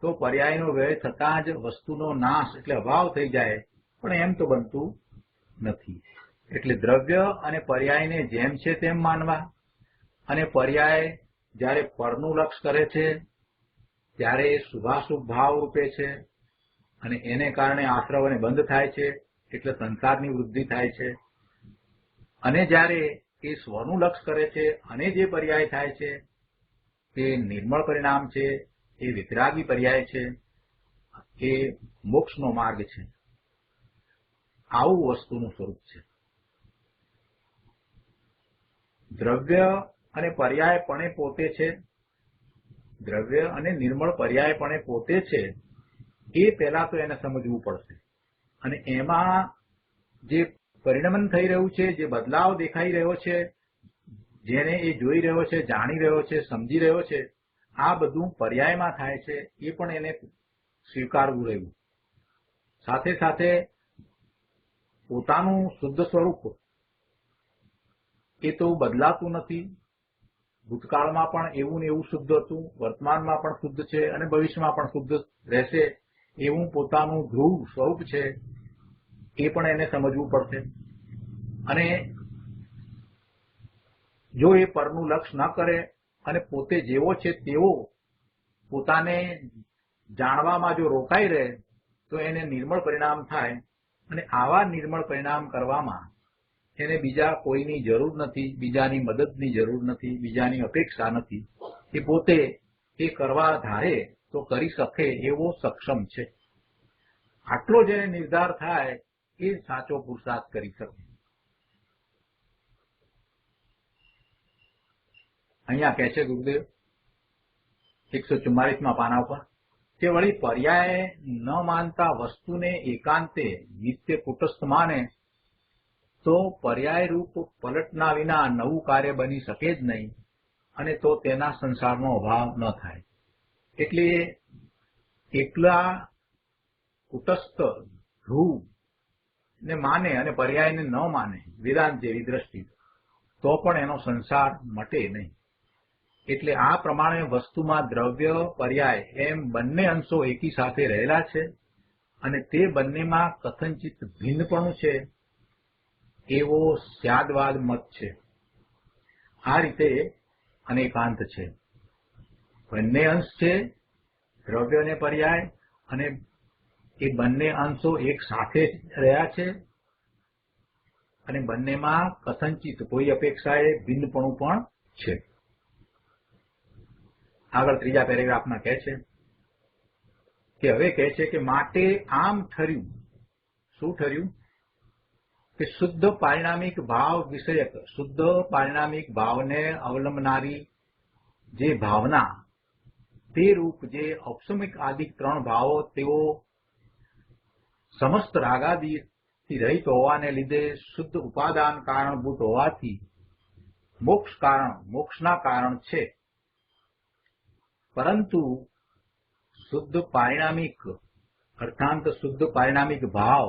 તો પર્યાયનો વ્યય થતાં જ વસ્તુનો નાશ એટલે અભાવ થઈ જાય, પણ એમ તો બનતું નથી. એટલે દ્રવ્ય અને પર્યાયને જેમ છે તેમ માનવા, અને પર્યાય જ્યારે પરનું લક્ષ કરે છે ત્યારે શુભાશુભ ભાવ રૂપે છે, અને એને કારણે આશ્રવને બંધ થાય છે, એટલે સંસારની વૃદ્ધિ થાય છે. અને જ્યારે એ સ્વનું લક્ષ કરે છે અને જે પર્યાય થાય છે તે નિર્મળ પરિણામ છે, એ વિતરાગી પર્યાય છે, એ મોક્ષનો માર્ગ છે. આવું વસ્તુનું સ્વરૂપ છે. દ્રવ્ય અને પર્યાયપણે પોતે છે, દ્રવ્ય અને નિર્મળ પર્યાયપણે પોતે છે, એ પહેલા તો એને સમજવું પડશે. અને એમાં જે પરિણમન થઈ રહ્યું છે, જે બદલાવ દેખાઈ રહ્યો છે, જેને એ જોઈ રહ્યો છે, જાણી રહ્યો છે, સમજી રહ્યો છે, આ બધું પર્યાયમાં થાય છે, એ પણ એને સ્વીકારવું રહ્યું. સાથે સાથે પોતાનું શુદ્ધ સ્વરૂપ એ તો બદલાતું નથી. ભૂતકાળમાં પણ એવું ને એવું શુદ્ધ હતું, વર્તમાનમાં પણ શુદ્ધ છે અને ભવિષ્યમાં પણ શુદ્ધ રહેશે, એવું પોતાનું ધ્રુવ સ્વરૂપ છે એ પણ એને સમજવું પડશે. અને જો એ પરનું લક્ષ્ય ન કરે અને પોતે જેવો છે તેવો પોતાને જાણવામાં જો રોકાઈ રહે તો એને નિર્મળ પરિણામ થાય. અને આવા નિર્મળ પરિણામ કરવામાં એને બીજા કોઈની જરૂર નથી, બીજાની મદદની જરૂર નથી, બીજાની અપેક્ષા નથી. એ પોતે એ કરવા ધારે તો કરી શકે એવો સક્ષમ છે. આટલો જેને નિર્ધાર થાય એ સાચો પુરુષાર્થ કરી શકે. અહીંયા કહે છે ગુરુદેવ 144માં પાના ઉપર કે વળી પર્યાય ન માનતા વસ્તુને એકાંતે નિત્ય કુટસ્થ માને તો પર્યાય રૂપ પલટના વિના નવું કાર્ય બની શકે જ નહીં, અને તો તેના સંસારનો અભાવ ન થાય. એટલે એકલા કુટસ્થ ધ્રુવ ને માને અને પર્યાયને ન માને વેદાંત જેવી દ્રષ્ટિ તો પણ એનો સંસાર મટે નહીં. એટલે આ પ્રમાણે વસ્તુમાં દ્રવ્ય પર્યાય એમ બંને અંશો એકી સાથે રહેલા છે અને તે બંનેમાં કથનચિત ભિન્નપણું છે એવો સ્યાદવાદ મત છે. આ રીતે અનેકાંત છે. બંને અંશ છે દ્રવ્ય અને પર્યાય, અને એ બંને અંશો એક સાથે રહ્યા છે અને બંનેમાં કથનચિત કોઈ અપેક્ષાએ ભિન્નપણું પણ છે. આગળ ત્રીજા પેરેગ્રાફમાં કહે છે કે હવે કહે છે કે માટે આમ ઠર્યું. શું ઠર્યું? કે શુદ્ધ પારિણામિક ભાવ વિષયક, શુદ્ધ પારિણામિક ભાવને અવલંબનારી જે ભાવના તે રૂપ જે ઔપસમિક આદિ ત્રણ ભાવો તેઓ સમસ્ત રાગાદિથી રહિત હોવાને લીધે શુદ્ધ ઉપાદાન કારણભૂત હોવાથી મોક્ષના કારણ છે. પરંતુ શુદ્ધ પારિણામિક અર્થાંત શુદ્ધ પારિણામિક ભાવ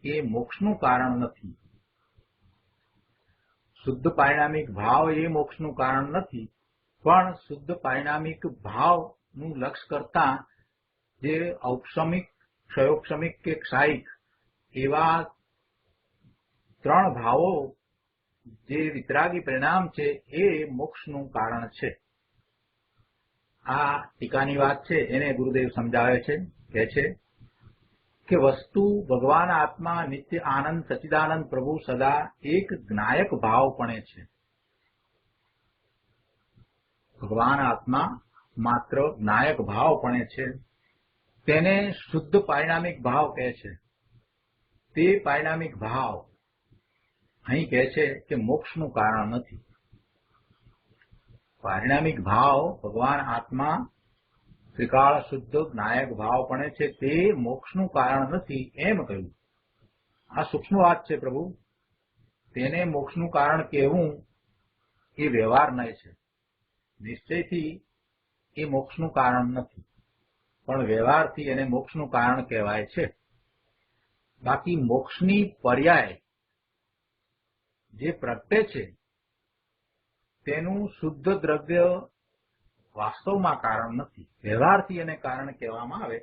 એ મોક્ષનું કારણ નથી. શુદ્ધ પારિણામિક ભાવ એ મોક્ષનું કારણ નથી, પણ શુદ્ધ પારિણામિક ભાવનું લક્ષ્ય કરતા જે ઔપસમિક, ક્ષયોપસમિક કે ક્ષાયિક એવા ત્રણ ભાવો જે વિતરાગી પરિણામ છે એ મોક્ષનું કારણ છે. આ ટીકાની વાત છે એને ગુરુદેવ સમજાવે છે. કહે છે કે વસ્તુ ભગવાન આત્મા નિત્ય આનંદ સચ્ચિદાનંદ પ્રભુ સદા એક જ્ઞાયક ભાવપણે છે. ભગવાન આત્મા માત્ર જ્ઞાયક ભાવપણે છે. તેને શુદ્ધ પારિણામિક ભાવ કહે છે. તે પારિણામિક ભાવ અહીં કહે છે કે મોક્ષનું કારણ નથી. પારિણામિક ભાવ ભગવાન આત્મા ત્રિકાળ શુદ્ધ જ્ઞાયક ભાવપણે છે, તે મોક્ષનું કારણ નથી એમ કહ્યું. આ સૂક્ષ્મ વાત છે પ્રભુ. તેને મોક્ષનું કારણ કહેવું એ વ્યવહારનય છે. નિશ્ચયથી એ મોક્ષનું કારણ નથી, પણ વ્યવહારથી એને મોક્ષનું કારણ કહેવાય છે. બાકી મોક્ષની પર્યાય જે પ્રગટે છે તેનું શુદ્ધ દ્રવ્ય વાસ્તવમાં કારણ નથી. વ્યવહારથી એને કારણ કહેવામાં આવે,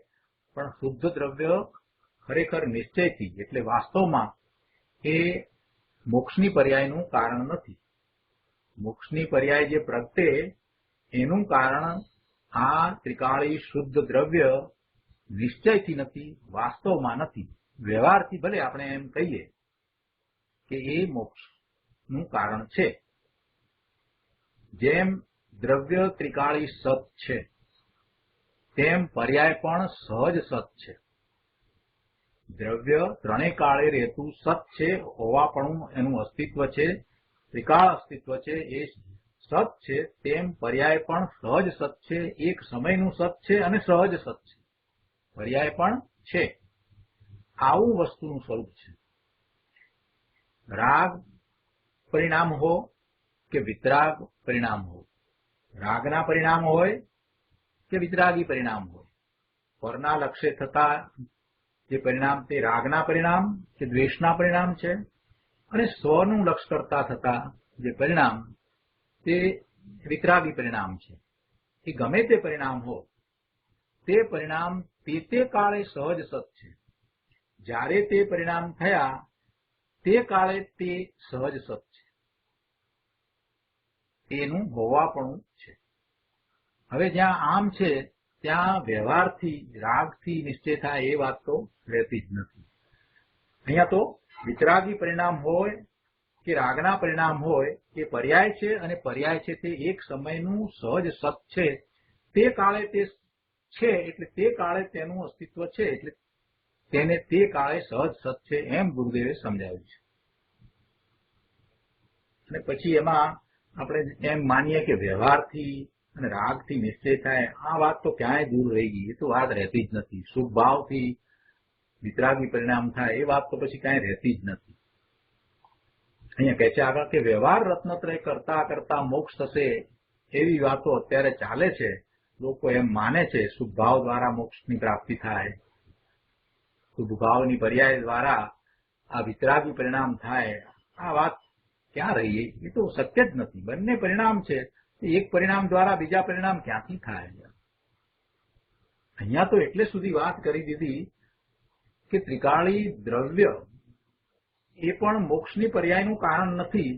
પણ શુદ્ધ દ્રવ્ય ખરેખર નિશ્ચયથી એટલે વાસ્તવમાં એ મોક્ષની પર્યાયનું કારણ નથી. મોક્ષની પર્યાય જે પ્રગટે એનું કારણ આ ત્રિકાળી શુદ્ધ દ્રવ્ય નિશ્ચયથી નથી, વાસ્તવમાં નથી. વ્યવહારથી ભલે આપણે એમ કહીએ કે એ મોક્ષનું કારણ છે. જેમ દ્રવ્ય ત્રિકાળી સત છે તેમ પર્યાય પણ સહજ સત છે. દ્રવ્ય ત્રણેય કાળે રહેતું સત છે, હોવાપણું એનું અસ્તિત્વ છે, ત્રિકાળ અસ્તિત્વ છે, એ સત છે. તેમ પર્યાય પણ સહજ સત છે, એક સમયનું સત છે અને સહજ સત છે. પર્યાય પણ છે. આવું વસ્તુનું સ્વરૂપ છે. રાગ પરિણામ હો કે વિતરાગ પરિણામ હોય, રાગના પરિણામ હોય કે વિતરાગી પરિણામ હોય, પરના લક્ષ્ય થતા જે પરિણામ તે રાગના પરિણામ કે દ્વેષના પરિણામ છે, અને સ્વનું લક્ષ્ય કરતા થતા જે પરિણામ તે વિતરાગી પરિણામ છે. એ ગમે તે પરિણામ હો તે પરિણામ તે કાળે સહજ સત છે. જ્યારે તે પરિણામ થયા તે કાળે તે સહજ સત છે. એનું હોવાપણું છે. હવે જ્યાં આમ છે ત્યાં વ્યવહારથી રાગથી નિશ્ચય થાય એ વાત તો રહેતી જ નથી. અહીંયા તો વિતરાગી પરિણામ હોય કે રાગના પરિણામ હોય એ પર્યાય છે, અને પર્યાય છે તે એક સમયનું સહજ સત છે. તે કાળે તે છે એટલે તે કાળે તેનું અસ્તિત્વ છે, એટલે તેને તે કાળે સહજ સત છે એમ ગુરુદેવે સમજાવ્યું છે. અને પછી એમાં આપણે એમ માનીએ કે વ્યવહારથી અને રાગથી નિશ્ચય થાય, આ વાત તો ક્યાંય દૂર રહી ગઈ. એ તો વાત રહેતી જ નથી. શુભ ભાવથી વિતરાગી પરિણામ થાય એ વાત તો પછી ક્યાંય રહેતી જ નથી. અહીંયા કહે છે આગળ કે વ્યવહાર રત્નત્રય કરતા કરતા મોક્ષ થશે એવી વાતો અત્યારે ચાલે છે. લોકો એમ માને છે શુભ ભાવ દ્વારા મોક્ષની પ્રાપ્તિ થાય, શુભ ભાવની પર્યાય દ્વારા આ વિતરાગી પરિણામ થાય. આ વાત ક્યાં રહી? એ તો શક્ય જ નથી. બંને પરિણામ છે. એક પરિણામ દ્વારા બીજા પરિણામ ક્યાંથી થાય? અહીંયા તો એટલે સુધી વાત કરી દીધી કે ત્રિકાળી દ્રવ્ય એ પણ મોક્ષની પર્યાયનું કારણ નથી.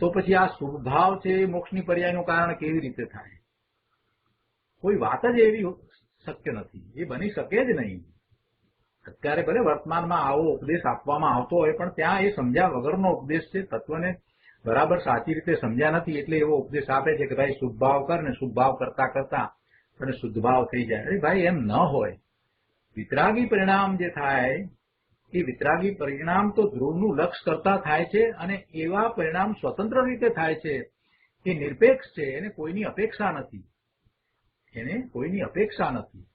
તો પછી આ શુભ ભાવ છે એ મોક્ષની પર્યાયનું કારણ કેવી રીતે થાય? કોઈ વાત જ એવી શક્ય નથી. એ બની શકે જ નહીં. અત્યારે ભલે વર્તમાનમાં આવો ઉપદેશ આપવામાં આવતો હોય, પણ ત્યાં એ સમજ્યા વગરનો ઉપદેશ છે. તત્વને બરાબર સાચી રીતે સમજ્યા નથી એટલે એવો ઉપદેશ આપે છે કે ભાઈ શુભ ભાવ કર ને શુભ ભાવ કરતા કરતા અને શુદ્ધ ભાવ થઈ જાય. અરે ભાઈ એમ ન હોય. વિતરાગી પરિણામ જે થાય એ વિતરાગી પરિણામ તો ધ્રુવનું લક્ષ કરતા થાય છે, અને એવા પરિણામ સ્વતંત્ર રીતે થાય છે. એ નિરપેક્ષ છે. એને કોઈની અપેક્ષા નથી. એને કોઈની અપેક્ષા નથી.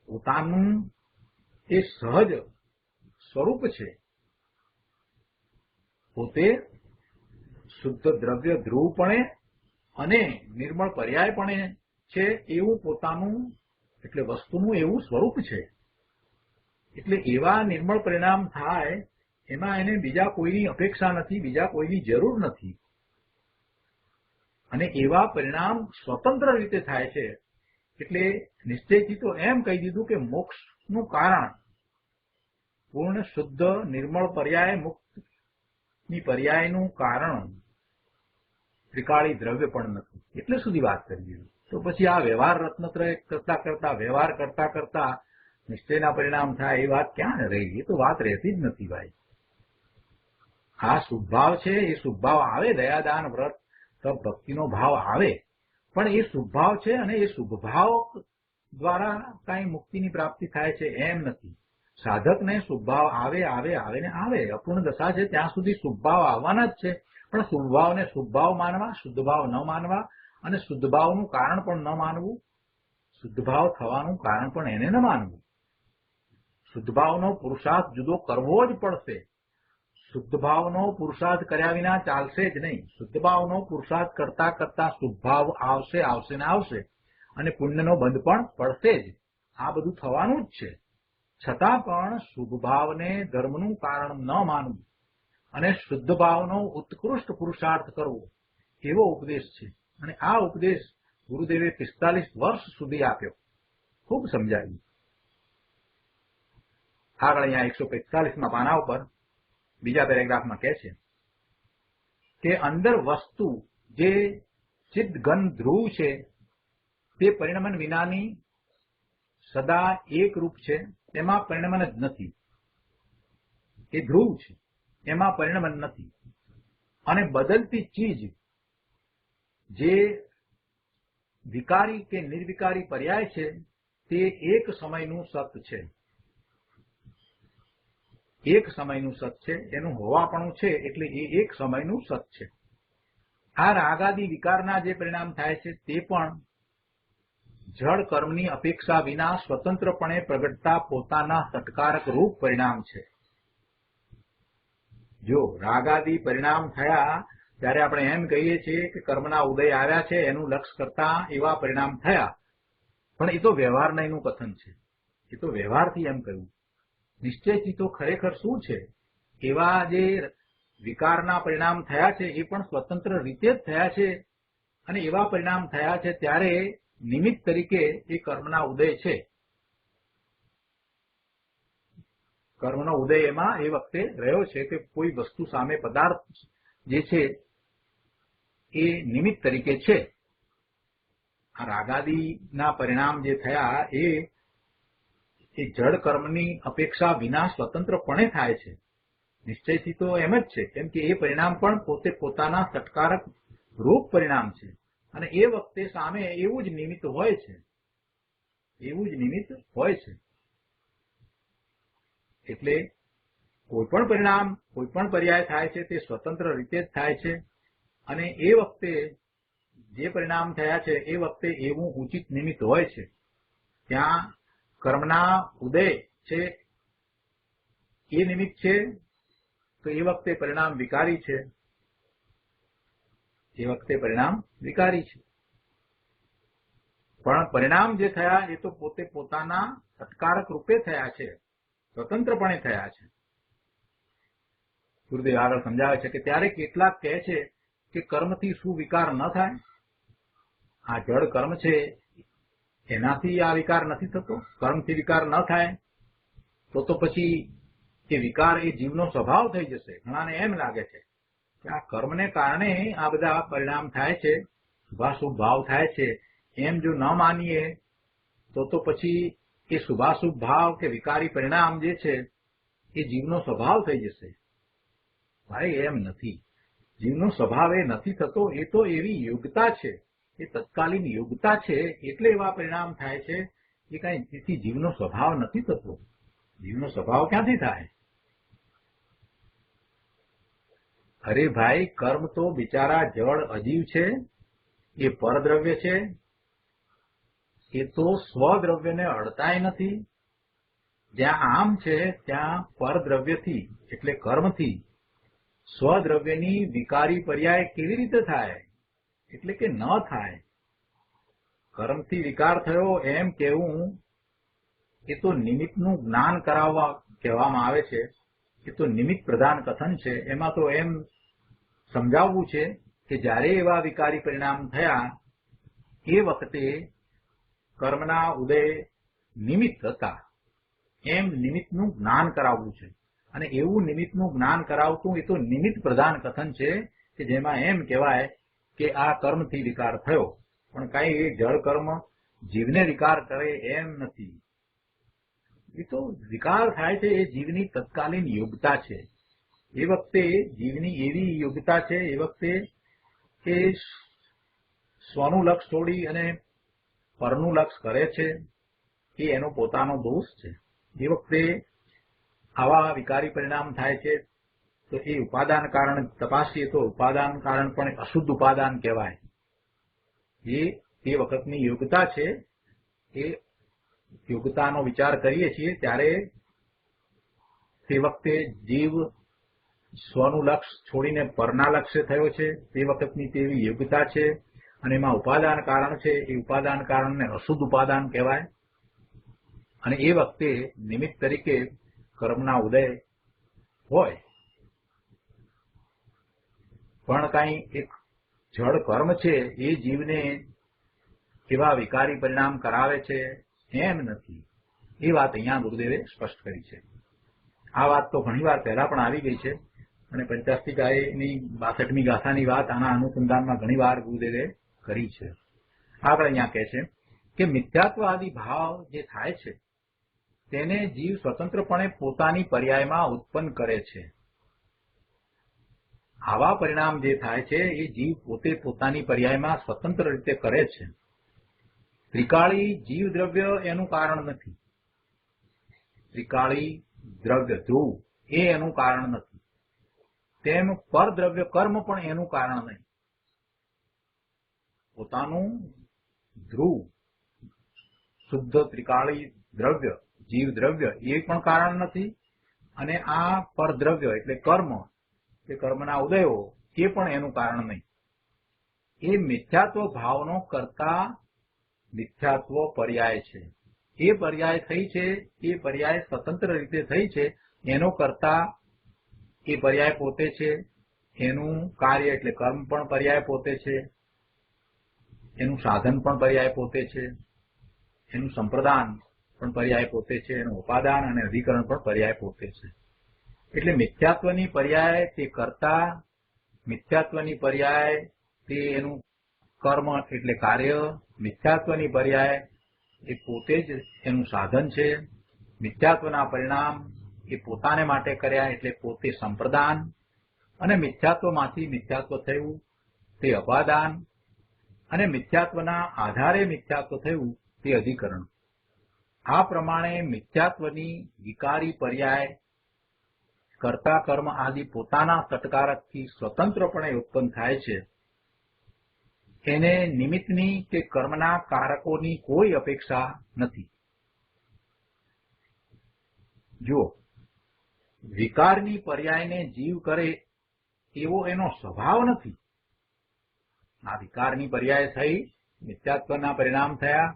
પોતાનું એ સહજ સ્વરૂપ છે. પોતે શુદ્ધ દ્રવ્ય ધ્રુવપણે અને નિર્મળ પર્યાયપણે છે એવું પોતાનું એટલે વસ્તુનું એવું સ્વરૂપ છે. એટલે એવા નિર્મળ પરિણામ થાય એમાં એને બીજા કોઈની અપેક્ષા નથી, બીજા કોઈની જરૂર નથી. અને એવા પરિણામ સ્વતંત્ર રીતે થાય છે. એટલે નિશ્ચયથી તો એમ કહી દીધું કે મોક્ષનું કારણ પૂર્ણ શુદ્ધ નિર્મળ પર્યાય મુક્તની પર્યાયનું કારણ ત્રિકાળી દ્રવ્ય પણ નથી. એટલે સુધી વાત કરી દીધું. તો પછી આ વ્યવહાર રત્નત્રય કરતા કરતા વ્યવહાર કરતા કરતા નિશ્ચયના પરિણામ થાય એ વાત ક્યાં રહી? એ તો વાત રહેતી જ નથી ભાઈ. આ શુભ ભાવ છે એ શુભ ભાવ આવે, દયાદાન વ્રત તપ ભક્તિનો ભાવ આવે, પણ એ શુભ ભાવ છે અને એ શુભ ભાવ દ્વારા કઈ મુક્તિની પ્રાપ્તિ થાય છે એમ નથી. સાધકને શુભ ભાવ આવે આવે આવે ને આવે. અપૂર્ણ દશા છે ત્યાં સુધી શુભ ભાવ આવવાના જ છે. પણ શુભ ભાવને શુભ ભાવ માનવા, શુદ્ધ ભાવ ન માનવા, અને શુદ્ધ ભાવનું કારણ પણ ન માનવું, શુદ્ધ ભાવ થવાનું કારણ પણ એને ન માનવું. શુદ્ધ ભાવનો પુરુષાર્થ જુદો કરવો જ પડશે. શુદ્ધ ભાવનો પુરુષાર્થ કર્યા વિના ચાલશે જ નહીં. શુદ્ધ ભાવનો પુરુષાર્થ કરતા કરતા શુભ ભાવ આવશે આવશે ને આવશે, અને પુણ્યનો બંધ પણ પડશે જ. આ બધું થવાનું જ છે. છતાં પણ શુભ ભાવને ધર્મનું કારણ ન માનવું અને શુદ્ધ ભાવનો ઉત્કૃષ્ટ પુરુષાર્થ કરવો એવો ઉપદેશ છે. અને આ ઉપદેશ ગુરુદેવે 45 વર્ષ સુધી આપ્યો. ખૂબ સમજાવ્યું. આગળ અહીંયા 145માં પાના ઉપર બીજા પેરેગ્રાફમાં કહે છે કે અંદર વસ્તુ જે ચિત્ત ઘન ધ્રુવ છે તે પરિણમન વિનાની સદા એક રૂપ છે. તેમાં પરિણમન જ નથી. એ ધ્રુવ છે, એમાં પરિણમન નથી. અને બદલતી ચીજ જે વિકારી કે નિર્વિકારી પર્યાય છે તે એક સમયનું સત છે. એક સમયનું સત છે. એનું હોવાપણું છે એટલે એ એક સમયનું સત છે. આ રાગાદી વિકારના જે પરિણામ થાય છે તે પણ જળ કર્મની અપેક્ષા વિના સ્વતંત્રપણે પ્રગટતા પોતાના સત્કારક રૂપ પરિણામ છે. જો રાગાદી પરિણામ થયા ત્યારે આપણે એમ કહીએ છીએ કે કર્મના ઉદય આવ્યા છે એનું લક્ષ કરતા એવા પરિણામ થયા, પણ એ તો વ્યવહારનયનું કથન છે. એ તો વ્યવહારથી એમ કહ્યું. નિશ્ચયથી તો ખરેખર શું છે? એવા જે વિકારના પરિણામ થયા છે એ પણ સ્વતંત્ર રીતે જ થયા છે. અને એવા પરિણામ થયા છે ત્યારે નિમિત્ત તરીકે એ કર્મના ઉદય છે. કર્મનો ઉદય એમાં એ વખતે રહ્યો છે કે કોઈ વસ્તુ સામે પદાર્થ જે છે એ નિમિત્ત તરીકે છે. આ રાગાદિના પરિણામ જે થયા એ જડ કર્મની અપેક્ષા વિના સ્વતંત્રપણે થાય છે. નિશ્ચયથી તો એમ જ છે, કેમ કે એ પરિણામ પણ પોતે પોતાના સટકારક રૂપ પરિણામ છે અને એ વખતે સામે એવું જ નિમિત્ત હોય છે. એટલે કોઈ પણ પરિણામ કોઈ પણ પર્યાય થાય છે તે સ્વતંત્ર રીતે જ થાય છે અને એ વખતે જે પરિણામ થયા છે એ વખતે એવું ઉચિત નિમિત્ત હોય છે. ત્યાં કર્મના ઉદય છે એ નિમિત્ત છે તો એ વખતે પરિણામ વિકારી છે. પણ પરિણામ જે થયા એ તો પોતે પોતાના સત્કારક રૂપે થયા છે, સ્વતંત્રપણે થયા છે. ગુરુદેવ આગળ સમજાવે છે કે ત્યારે કેટલાક કહે છે કે કર્મથી શું વિકાર ન થાય? આ જડ કર્મ છે એનાથી આ વિકાર નથી થતો. કર્મથી વિકાર ન થાય તો પછી એ વિકાર એ જીવનો સ્વભાવ થઈ જશે. ઘણાને એમ લાગે છે કે આ કર્મને કારણે આ બધા પરિણામ થાય છે, શુભાશુભ ભાવ થાય છે. એમ જો ન માનીએ તો પછી એ શુભાશુભ ભાવ કે વિકારી પરિણામ જે છે એ જીવનો સ્વભાવ થઈ જશે. ભાઈ એમ નથી. જીવનો સ્વભાવ એ નથી થતો. એ તો એવી યોગ્યતા છે, એ તત્કાલીન યોગ્યતા છે એટલે એવા પરિણામ થાય છે. એ કઈ તેથી જીવનો સ્વભાવ નથી થતો. જીવનો સ્વભાવ ક્યાંથી થાય? અરે ભાઈ, કર્મ તો બિચારા જળ અજીવ છે, એ પરદ્રવ્ય છે. એ તો સ્વદ્રવ્યને અડતાય નથી. જ્યાં આમ છે ત્યાં પરદ્રવ્યથી એટલે કર્મથી સ્વદ્રવ્યની વિકારી પર્યાય કેવી રીતે થાય? એટલે કે ન થાય. કર્મથી વિકાર થયો એમ કહેવું એ તો નિમિત્તનું જ્ઞાન કરાવવા કહેવામાં આવે છે. એ તો નિમિત્ત પ્રધાન કથન છે. એમાં તો એમ સમજાવવું છે કે જ્યારે એવા વિકારી પરિણામ થયા એ વખતે કર્મના ઉદય નિમિત્ત હતા એમ નિમિત્તનું જ્ઞાન કરાવવું છે. અને એવું નિમિત્તનું જ્ઞાન કરાવતું એ તો નિમિત્ત પ્રધાન કથન છે કે જેમાં એમ કહેવાય કે આ કર્મથી વિકાર થયો. પણ કઈ એ જળ કર્મ જીવને વિકાર કરે એમ નથી. એ તો વિકાર થાય છે એ જીવની તત્કાલીન યોગ્યતા છે. એ વખતે જીવની એવી યોગ્યતા છે એ વખતે કે સ્વનું લક્ષ છોડી અને પરનું લક્ષ કરે છે એ એનો પોતાનો દોષ છે. એ વખતે આવા વિકારી પરિણામ થાય છે તો એ ઉપાદાન કારણ તપાસીએ તો ઉપાદાન કારણ પણ અશુદ્ધ ઉપાદાન કહેવાય. એ વખતની યોગ્યતા છે. એ યોગ્યતાનો વિચાર કરીએ છીએ ત્યારે તે વખતે જીવ સ્વનું લક્ષ છોડીને પરના લક્ષ્ય થયો છે. તે વખતની તેવી યોગ્યતા છે અને એમાં ઉપાદાન કારણ છે. એ ઉપાદાન કારણને અશુદ્ધ ઉપાદાન કહેવાય. અને એ વખતે નિમિત્ત તરીકે કર્મના ઉદય હોય. પણ કઈ એક જડ કર્મ છે એ જીવને એવા વિકારી પરિણામ કરાવે છે એમ નથી. એ વાત અહીંયા ગુરુદેવે સ્પષ્ટ કરી છે. આ વાત તો ઘણી વાર પહેલા પણ આવી ગઈ છે અને પંચાસ્તિકાની 62મી ગાથાની વાત આના અનુસંધાનમાં ઘણી વાર ગુરુદેવે કરી છે. આગળ અહીંયા કહે છે કે મિથ્યાત્વાદી ભાવ જે થાય છે તેને જીવ સ્વતંત્રપણે પોતાની પર્યાયમાં ઉત્પન્ન કરે છે. આવા પરિણામ જે થાય છે એ જીવ પોતે પોતાની પર્યાયમાં સ્વતંત્ર રીતે કરે છે. ત્રિકાળી જીવ દ્રવ્ય એનું કારણ નથી. ત્રિકાળી દ્રવ્ય ધ્રુવ એ એનું કારણ નથી. તેમ પરદ્રવ્ય કર્મ પણ એનું કારણ નહીં. પોતાનું ધ્રુવ શુદ્ધ ત્રિકાળી દ્રવ્ય જીવ દ્રવ્ય એ પણ કારણ નથી અને આ પરદ્રવ્ય એટલે કર્મ કે કર્મના ઉદયો એ પણ એનું કારણ નહીં. એ મિથ્યાત્વ ભાવનો કરતા મિથ્યાત્વ પર્યાય છે. એ પર્યાય થઈ છે એ પર્યાય સ્વતંત્ર રીતે થઈ છે. એનો કરતા એ પર્યાય પોતે છે. એનું કાર્ય એટલે કર્મ પણ પર્યાય પોતે છે. એનું સાધન પણ પર્યાય પોતે છે, એનું સંપ્રદાન પણ પર્યાય પોતે છે, એનું ઉપાદાન અને અધિકરણ પણ પર્યાય પોતે છે. એટલે મિથ્યાત્વની પર્યાય તે કર્તા, મિથ્યાત્વની પર્યાય તે એનું કર્મ એટલે કાર્ય, મિથ્યાત્વની પર્યાય એ પોતે જ એનું સાધન છે, મિથ્યાત્વના પરિણામ એ પોતાને માટે કર્યા એટલે પોતે સંપ્રદાન, અને મિથ્યાત્વમાંથી મિથ્યાત્વ થયું તે અપાદાન, અને મિથ્યાત્વના આધારે મિથ્યાત્વ થયું તે અધિકરણ. આ પ્રમાણે મિથ્યાત્વની વિકારી પર્યાય કર્તા કર્મ આદિ પોતાના તટકારકથી સ્વતંત્રપણે ઉત્પન્ન થાય છે. એને નિમિત્તની કે કર્મના કારકોની કોઈ અપેક્ષા નથી. જુઓ, વિકારની પર્યાયને જીવ કરે એવો એનો સ્વભાવ નથી. આ વિકારની પર્યાય થઈ, મિથ્યાત્વના પરિણામ થયા,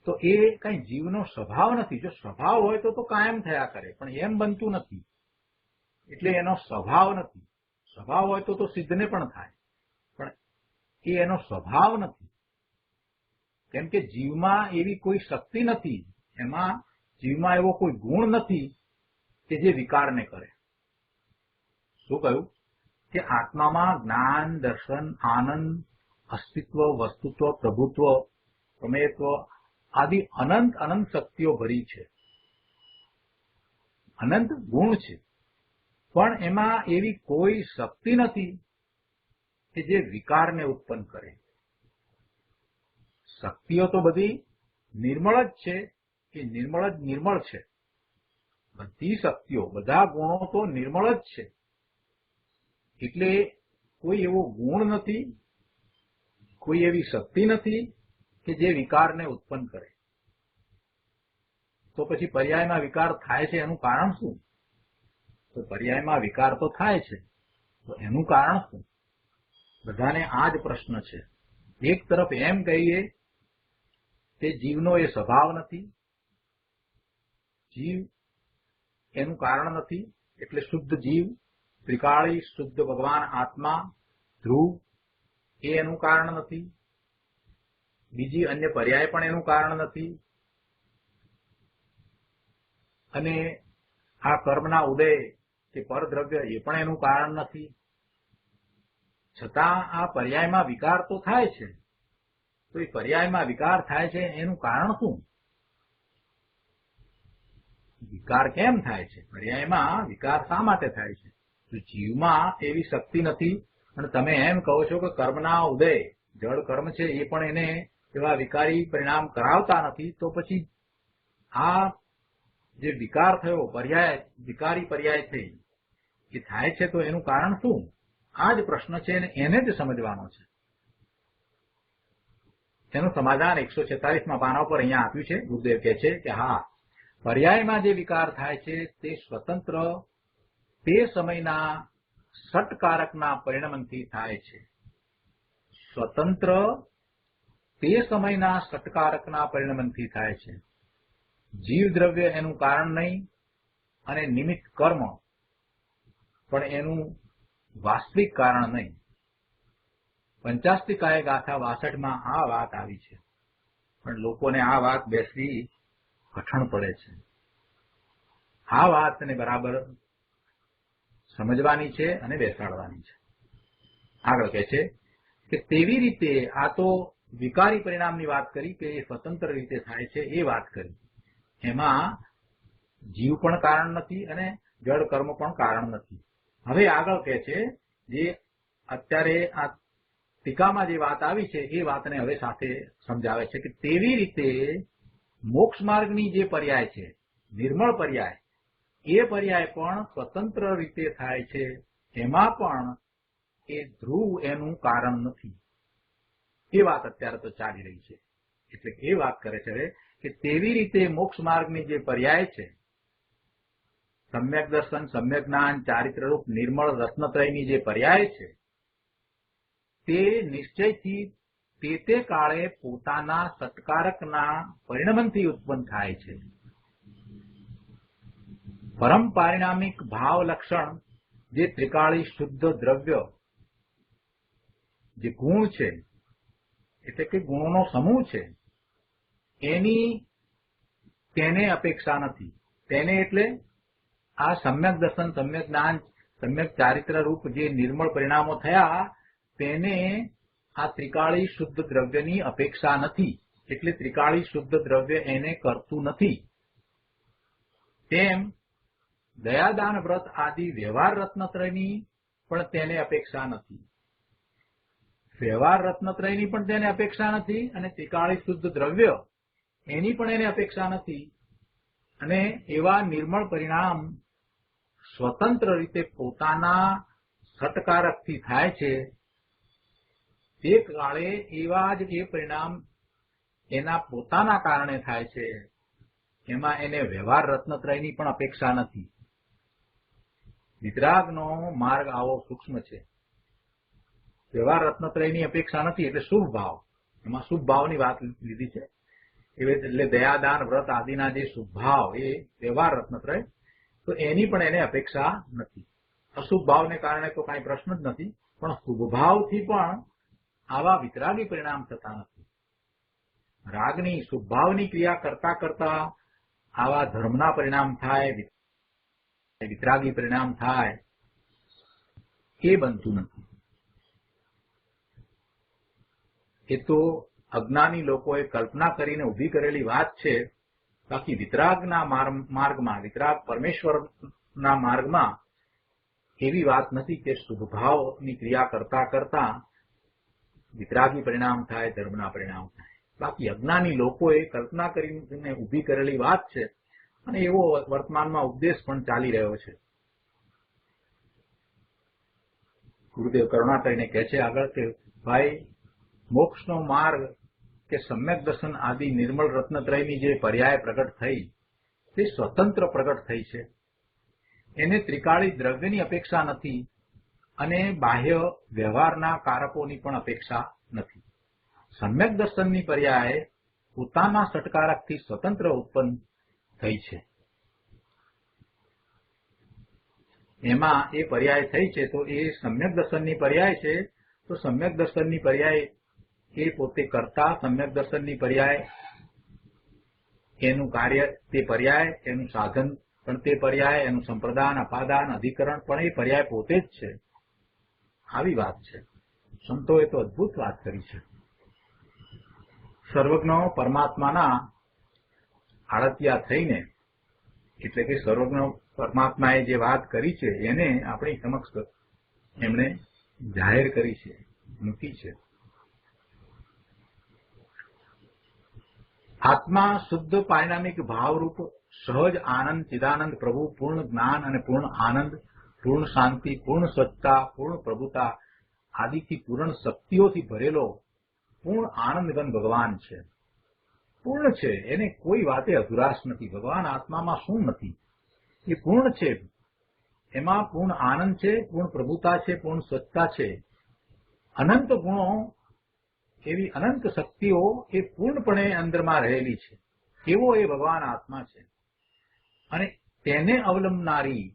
તો એ કઈ જીવનો સ્વભાવ નથી. જો સ્વભાવ હોય તો કાયમ થયા કરે, પણ એમ બનતું નથી. એટલે એનો સ્વભાવ નથી. સ્વભાવ હોય તો સિદ્ધને પણ થાય, પણ એ એનો સ્વભાવ નથી. કેમ કે જીવમાં એવી કોઈ શક્તિ નથી, એમાં જીવમાં એવો કોઈ ગુણ નથી કે જે વિકારને કરે. શું કહ્યું કે આત્મામાં જ્ઞાન, દર્શન, આનંદ, અસ્તિત્વ, વસ્તુત્વ, પ્રભુત્વ, પ્રમેયત્વ આદિ અનંત અનંત શક્તિઓ ભરી છે, અનંત ગુણ છે, પણ એમાં એવી કોઈ શક્તિ નથી કે જે વિકારને ઉત્પન્ન કરે. શક્તિઓ તો બધી નિર્મળ જ છે, કે નિર્મળ જ નિર્મળ છે. બધી શક્તિઓ, બધા ગુણો તો નિર્મળ જ છે. એટલે કોઈ એવો ગુણ નથી, કોઈ એવી શક્તિ નથી કે જે વિકારને ઉત્પન્ન કરે. તો પછી પર્યાયમાં વિકાર થાય છે એનું કારણ શું? તો પર્યાયમાં વિકાર તો થાય છે, તો એનું કારણ શું? બધાને આ જ પ્રશ્ન છે. એક તરફ એમ કહીએ કે જીવનો એ સ્વભાવ નથી, જીવ એનું કારણ નથી, એટલે શુદ્ધ જીવ, ત્રિકાળી શુદ્ધ ભગવાન આત્મા ધ્રુવ એ એનું કારણ નથી, બીજી અન્ય પર્યાય પણ એનું કારણ નથી, અને આ કર્મના ઉદય કે પરદ્રવ્ય એ પણ એનું કારણ નથી. છતાં આ પર્યાયમાં વિકાર તો થાય છે. તો એ પર્યાયમાં વિકાર થાય છે એનું કારણ શું? વિકાર કેમ થાય છે? પર્યાયમાં વિકાર શા માટે થાય છે? તો જીવમાં એવી શક્તિ નથી, અને તમે એમ કહો છો કે કર્મના ઉદય, જળ કર્મ છે એ પણ એને એવા વિકારી પરિણામ કરાવતા નથી. તો પછી આ જે વિકાર થયો, પર્યાય, વિકારી પર્યાય થઈ, એ થાય છે તો એનું કારણ શું? આ જ પ્રશ્ન છે, અને એને જ સમજવાનો છે. એનું સમાધાન 146માં પાના ઉપર અહીંયા આપ્યું છે. ગુરુદેવ કહે છે કે હા, પર્યાયમાં જે વિકાર થાય છે તે સ્વતંત્ર તે સમયના સટકારકના પરિણમનથી થાય છે. સ્વતંત્ર તે સમયના સટકારકના પરિણમનથી થાય છે. જીવ દ્રવ્ય એનું કારણ નહીં, અને નિમિત્ત કર્મ પણ એનું વાસ્તવિક કારણ નહીં. પંચાસ્તિકાય ગાથા 62માં આ વાત આવી છે, પણ લોકોને આ વાત બેસવી કઠણ પડે છે. આ વાતને બરાબર સમજવાની છે અને બેસાડવાની છે. આગળ કહે છે કે તેવી રીતે આ તો વિકારી પરિણામની વાત કરી કે એ સ્વતંત્ર રીતે થાય છે એ વાત કરી. એમાં જીવ પણ કારણ નથી અને જળ કર્મ પણ કારણ નથી. હવે આગળ કહે છે, જે અત્યારે આ ટીકામાં જે વાત આવી છે એ વાતને હવે સાથે સમજાવે છે કે તેવી રીતે મોક્ષ માર્ગની જે પર્યાય છે, નિર્મળ પર્યાય, એ પર્યાય પણ સ્વતંત્ર રીતે થાય છે. એમાં પણ એ ધ્રુવ એનું કારણ નથી. એ વાત અત્યારે તો ચાલી રહી છે. એટલે એ વાત કરે છે કે તેવી રીતે મોક્ષ માર્ગની જે પર્યાય છે, સમ્યક દર્શન, સમ્યક જ્ઞાન, ચારિત્રરૂપ નિર્મળ રત્નત્રયની જે પર્યાય છે, તે નિશ્ચયથી તે કાળે પોતાના સત્કારકના પરિણમનથી ઉત્પન્ન થાય છે. પરમ પારિણામિક ભાવ લક્ષણ જે ત્રિકાળી શુદ્ધ દ્રવ્ય જે ગુણ છે એટલે કે ગુણોનો સમૂહ છે એની તેને અપેક્ષા નથી. તેને એટલે આ સમ્યક દર્શન, સમ્યક જ્ઞાન, સમ્યક ચારિત્ર રૂપ જે નિર્મળ પરિણામો થયા તેને આ ત્રિકાળી શુદ્ધ દ્રવ્યની અપેક્ષા નથી. એટલે ત્રિકાળી શુદ્ધ દ્રવ્ય એને કરતું નથી. તેમ દયાદાન વ્રત આદિ વ્યવહાર રત્નત્રયની પણ તેને અપેક્ષા નથી. વ્યવહાર રત્નત્રયની પણ તેને અપેક્ષા નથી અને ત્રિકાળી શુદ્ધ દ્રવ્ય એની પણ એને અપેક્ષા નથી. અને એવા નિર્મળ પરિણામ સ્વતંત્ર રીતે પોતાના સટકારકથી થાય છે તે કાળે એવા જ એ પરિણામ એના પોતાના કારણે થાય છે. એમાં એને વ્યવહાર રત્નત્રયની પણ અપેક્ષા નથી. વિતરાગનો માર્ગ આવો સૂક્ષ્મ છે. વ્યવહાર રત્નત્રયની અપેક્ષા નથી એટલે શુભ ભાવ, એમાં શુભ ભાવની વાત લીધી છે. એટલે દયાદાન વ્રત આદિના જે શુભ ભાવ એ વ્યવહાર રત્નત્રય, તો એની પણ એને અપેક્ષા નથી. અશુભ ભાવને કારણે તો કાંઈ પ્રશ્ન જ નથી, પણ શુભ ભાવથી પણ આવા વિતરાગી પરિણામ થતા નથી. રાગની શુભ ભાવની ક્રિયા કરતા કરતા આવા ધર્મના પરિણામ થાય, વિતરાગી પરિણામ થાય, એ બનતું નથી. એ તો અજ્ઞાની લોકોએ કલ્પના કરીને ઉભી કરેલી વાત છે. બાકી વિતરાગના માર્ગમાં, વિતરાગ પરમેશ્વરના માર્ગમાં એવી વાત નથી કે શુભ ભાવની ક્રિયા કરતા કરતા વિતરાગી પરિણામ થાય, ધર્મના પરિણામ થાય. બાકી અજ્ઞાની લોકોએ કલ્પના કરીને ઉભી કરેલી વાત છે અને એવો વર્તમાનમાં ઉપદેશ પણ ચાલી રહ્યો છે. ગુરુદેવ કરુણા કરીને કહે છે આગળ કે ભાઈ, મોક્ષનો માર્ગ કે સમ્યક દર્શન આદિ નિર્મળ રત્નત્રયની જે પર્યાય પ્રગટ થઈ તે સ્વતંત્ર પ્રગટ થઈ છે. એને ત્રિકાળી દ્રવ્યની અપેક્ષા નથી અને બાહ્ય વ્યવહારના કારકોની પણ અપેક્ષા નથી. સમ્યક દર્શનની પર્યાય પોતાના સટકારકથી સ્વતંત્ર ઉત્પન્ન થઈ છે. એમાં એ પર્યાય થઈ છે તો એ સમ્યક દર્શનની પર્યાય છે. તો સમ્યક દર્શનની પર્યાય એ પોતે કરતા, સમ્યક દર્શનની પર્યાય એનું કાર્ય તે પર્યાય, એનું સાધન પણ તે પર્યાય, એનું સંપ્રદાન, અપાદાન, અધિકરણ પણ એ પર્યાય પોતે જ છે. આવી વાત છે. સંતોએ તો અદભુત વાત કરી છે. સર્વજ્ઞ પરમાત્માના આળતિયા થઈને, એટલે કે સર્વજ્ઞ પરમાત્માએ જે વાત કરી છે એને આપણી સમક્ષ એમણે જાહેર કરી છે, મૂકી છે. આત્મા શુદ્ધ પારિણામિક ભાવરૂપ સહજ આનંદ, ચિદાનંદ પ્રભુ, પૂર્ણ જ્ઞાન અને પૂર્ણ આનંદ, પૂર્ણ શાંતિ, પૂર્ણ સ્વચ્છતા, પૂર્ણ પ્રભુતા આદિથી પૂર્ણ શક્તિઓથી ભરેલો પૂર્ણ આનંદઘન ભગવાન છે. પૂર્ણ છે, એને કોઈ વાતે અધુરાશ નથી. ભગવાન આત્મામાં શું નથી, એ પૂર્ણ છે. એમાં પૂર્ણ આનંદ છે, પૂર્ણ પ્રભુતા છે, પૂર્ણ સ્વચ્છતા છે. અનંત ગુણો, એવી અનંત શક્તિઓ એ પૂર્ણપણે અંદરમાં રહેલી છે. એવો એ ભગવાન આત્મા છે. અને તેને અવલંબનારી,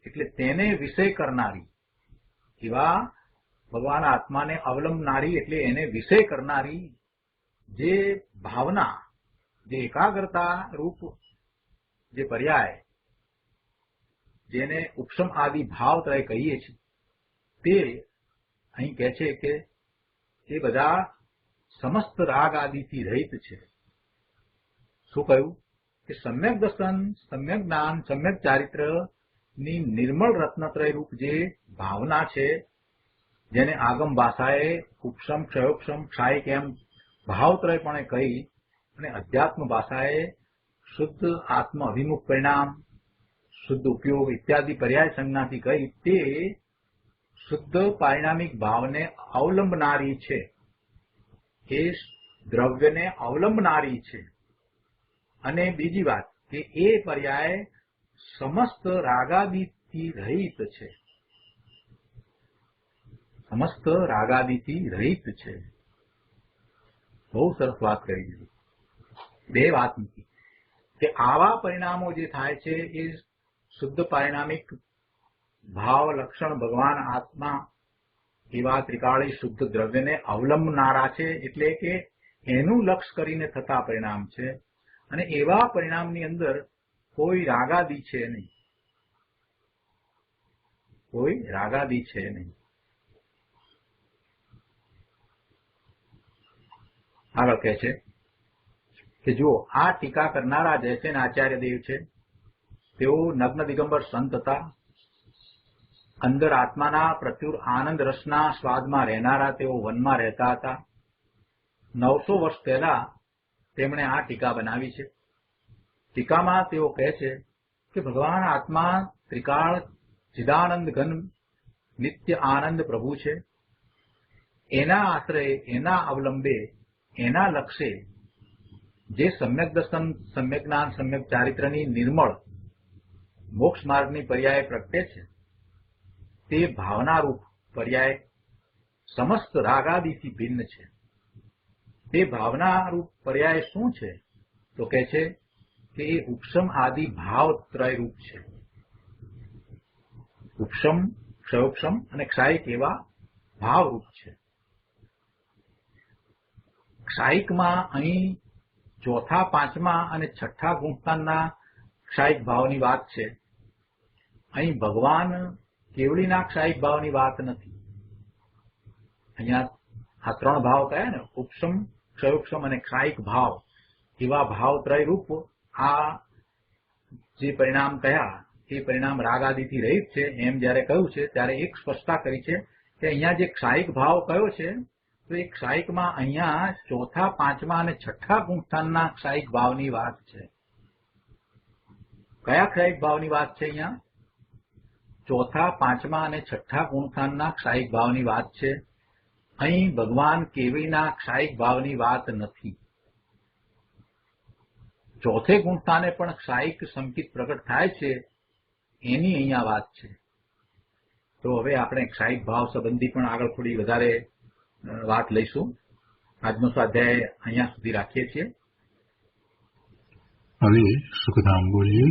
એટલે તેને વિષય કરનારી, એવા ભગવાન આત્માને અવલંબનારી એટલે એને વિષય કરનારી જે ભાવના, જે એકાગ્રતા રૂપ જે પર્યાય, જેને ઉપશમ આદિ ભાવત્રય કહીએ છીએ, તે અહીં કહે છે કે એ બધા સમસ્ત રાગ આદિથી રહિત છે. શું કહ્યું કે સમ્યક દર્શન, સમ્યક જ્ઞાન, સમ્યક ચારિત્ર ની નિર્મળ રત્નત્રય રૂપ જે ભાવના છે, જેને આગમ ભાષાએ ઉપશમ, ક્ષયોક્ષમ, ક્ષાયિક એમ ભાવત્રય પણ કહી અને અધ્યાત્મ ભાષાએ શુદ્ધ આત્મ અભિમુખ પરિણામ, શુદ્ધ ઉપયોગ ઇત્યાદિ પર્યાય સંજ્ઞાથી કહી, તે શુદ્ધ પારિણામિક ભાવને અવલંબનારી છે. એ દ્રવ્યને અવલંબનારી છે. અને બીજી વાત કે એ પર્યાય સમસ્ત રાગાદિથી રહિત છે. સમસ્ત રાગાદિથી રહિત છે. બહુ સરસ વાત કરી દીધી. બે વાત મૂકી કે આવા પરિણામો જે થાય છે એ શુદ્ધ પારિણામિક ભાવ લક્ષણ ભગવાન આત્મા એવા ત્રિકાળી શુદ્ધ દ્રવ્યને અવલંબનારા છે, એટલે કે એનું લક્ષ કરીને થતા પરિણામ છે. અને એવા પરિણામની અંદર કોઈ રાગાદી છે નહીં, કોઈ રાગાદી છે નહીં. આગળ કહે છે કે જો આ ટીકા કરનારા જે છે ને આચાર્ય દેવ છે, તેઓ નગ્ન દિગંબર સંત હતા. અંદર આત્માના પ્રચુર આનંદ રસના સ્વાદમાં રહેનારા તેઓ વનમાં રહેતા હતા. 900 વર્ષ પહેલા તેમણે આ ટીકા બનાવી છે. ટીકામાં તેઓ કહે છે કે ભગવાન આત્મા ત્રિકાળ ચિદાનંદ ઘન નિત્ય આનંદ પ્રભુ છે. એના આશ્રય, એના અવલંબે, એના લક્ષ્ય જે સમ્યક દર્શન, સમ્યક જ્ઞાન, સમ્યક ચારિત્રની નિર્મળ મોક્ષ માર્ગની પર્યાય પ્રગટે છે, તે ભાવનારૂપ પર્યાય સમસ્ત રાગાદિથી ભિન્ન છે. તે ભાવનારૂપ પર્યાય શું છે? તો કહે છે કે એ ઉપશમ આદિ ભાવ ત્રયરૂપ છે. ઉપશમ, ક્ષયોપશમ અને ક્ષાયિક એવા ભાવરૂપ છે. ક્ષાયિકમાં અહીં ચોથા, પાંચમા અને છઠ્ઠા ગુણસ્થાનના ક્ષાયિક ભાવની વાત છે. અહીં ભગવાન કેવળીના ક્ષાયિક ભાવની વાત નથી. અહીંયા આ 3 ભાવ કયા ને, ઉપશમ, ક્ષયોપશમ અને ક્ષાયિક ભાવ, એવા ભાવ ત્રયરૂપ આ જે પરિણામ કયા, એ પરિણામ રાગાદિથી રહિત છે. એમ જયારે કહ્યું છે ત્યારે એક સ્પષ્ટતા કરી છે કે અહીંયા જે ક્ષાયિક ભાવ કયો છે, તો એ ક્ષાયિકમાં અહીંયા ચોથા, પાંચમા અને છઠ્ઠા ગુણસ્થાનના ક્ષાયિક ભાવની વાત છે. કયા ક્ષાયિક ભાવની વાત છે? અહીંયા ચોથા, પાંચમા અને છઠ્ઠા ગુણસ્થાનના ક્ષાયિક ભાવની વાત છે. અહીં ભગવાન કેવળીના ક્ષાયિક ભાવની વાત નથી. ચોથે ગુણસ્થાને પણ ક્ષાયિક સંકિત પ્રગટ થાય છે, એની અહીંયા વાત છે. તો હવે આપણે ક્ષાયિક ભાવ સંબંધી પણ આગળ થોડી વધારે વાત લઈશું. આજનો સ્વાધ્યાય અહીંયા સુધી રાખીએ છીએ. હવે સુખધામ બોલીએ.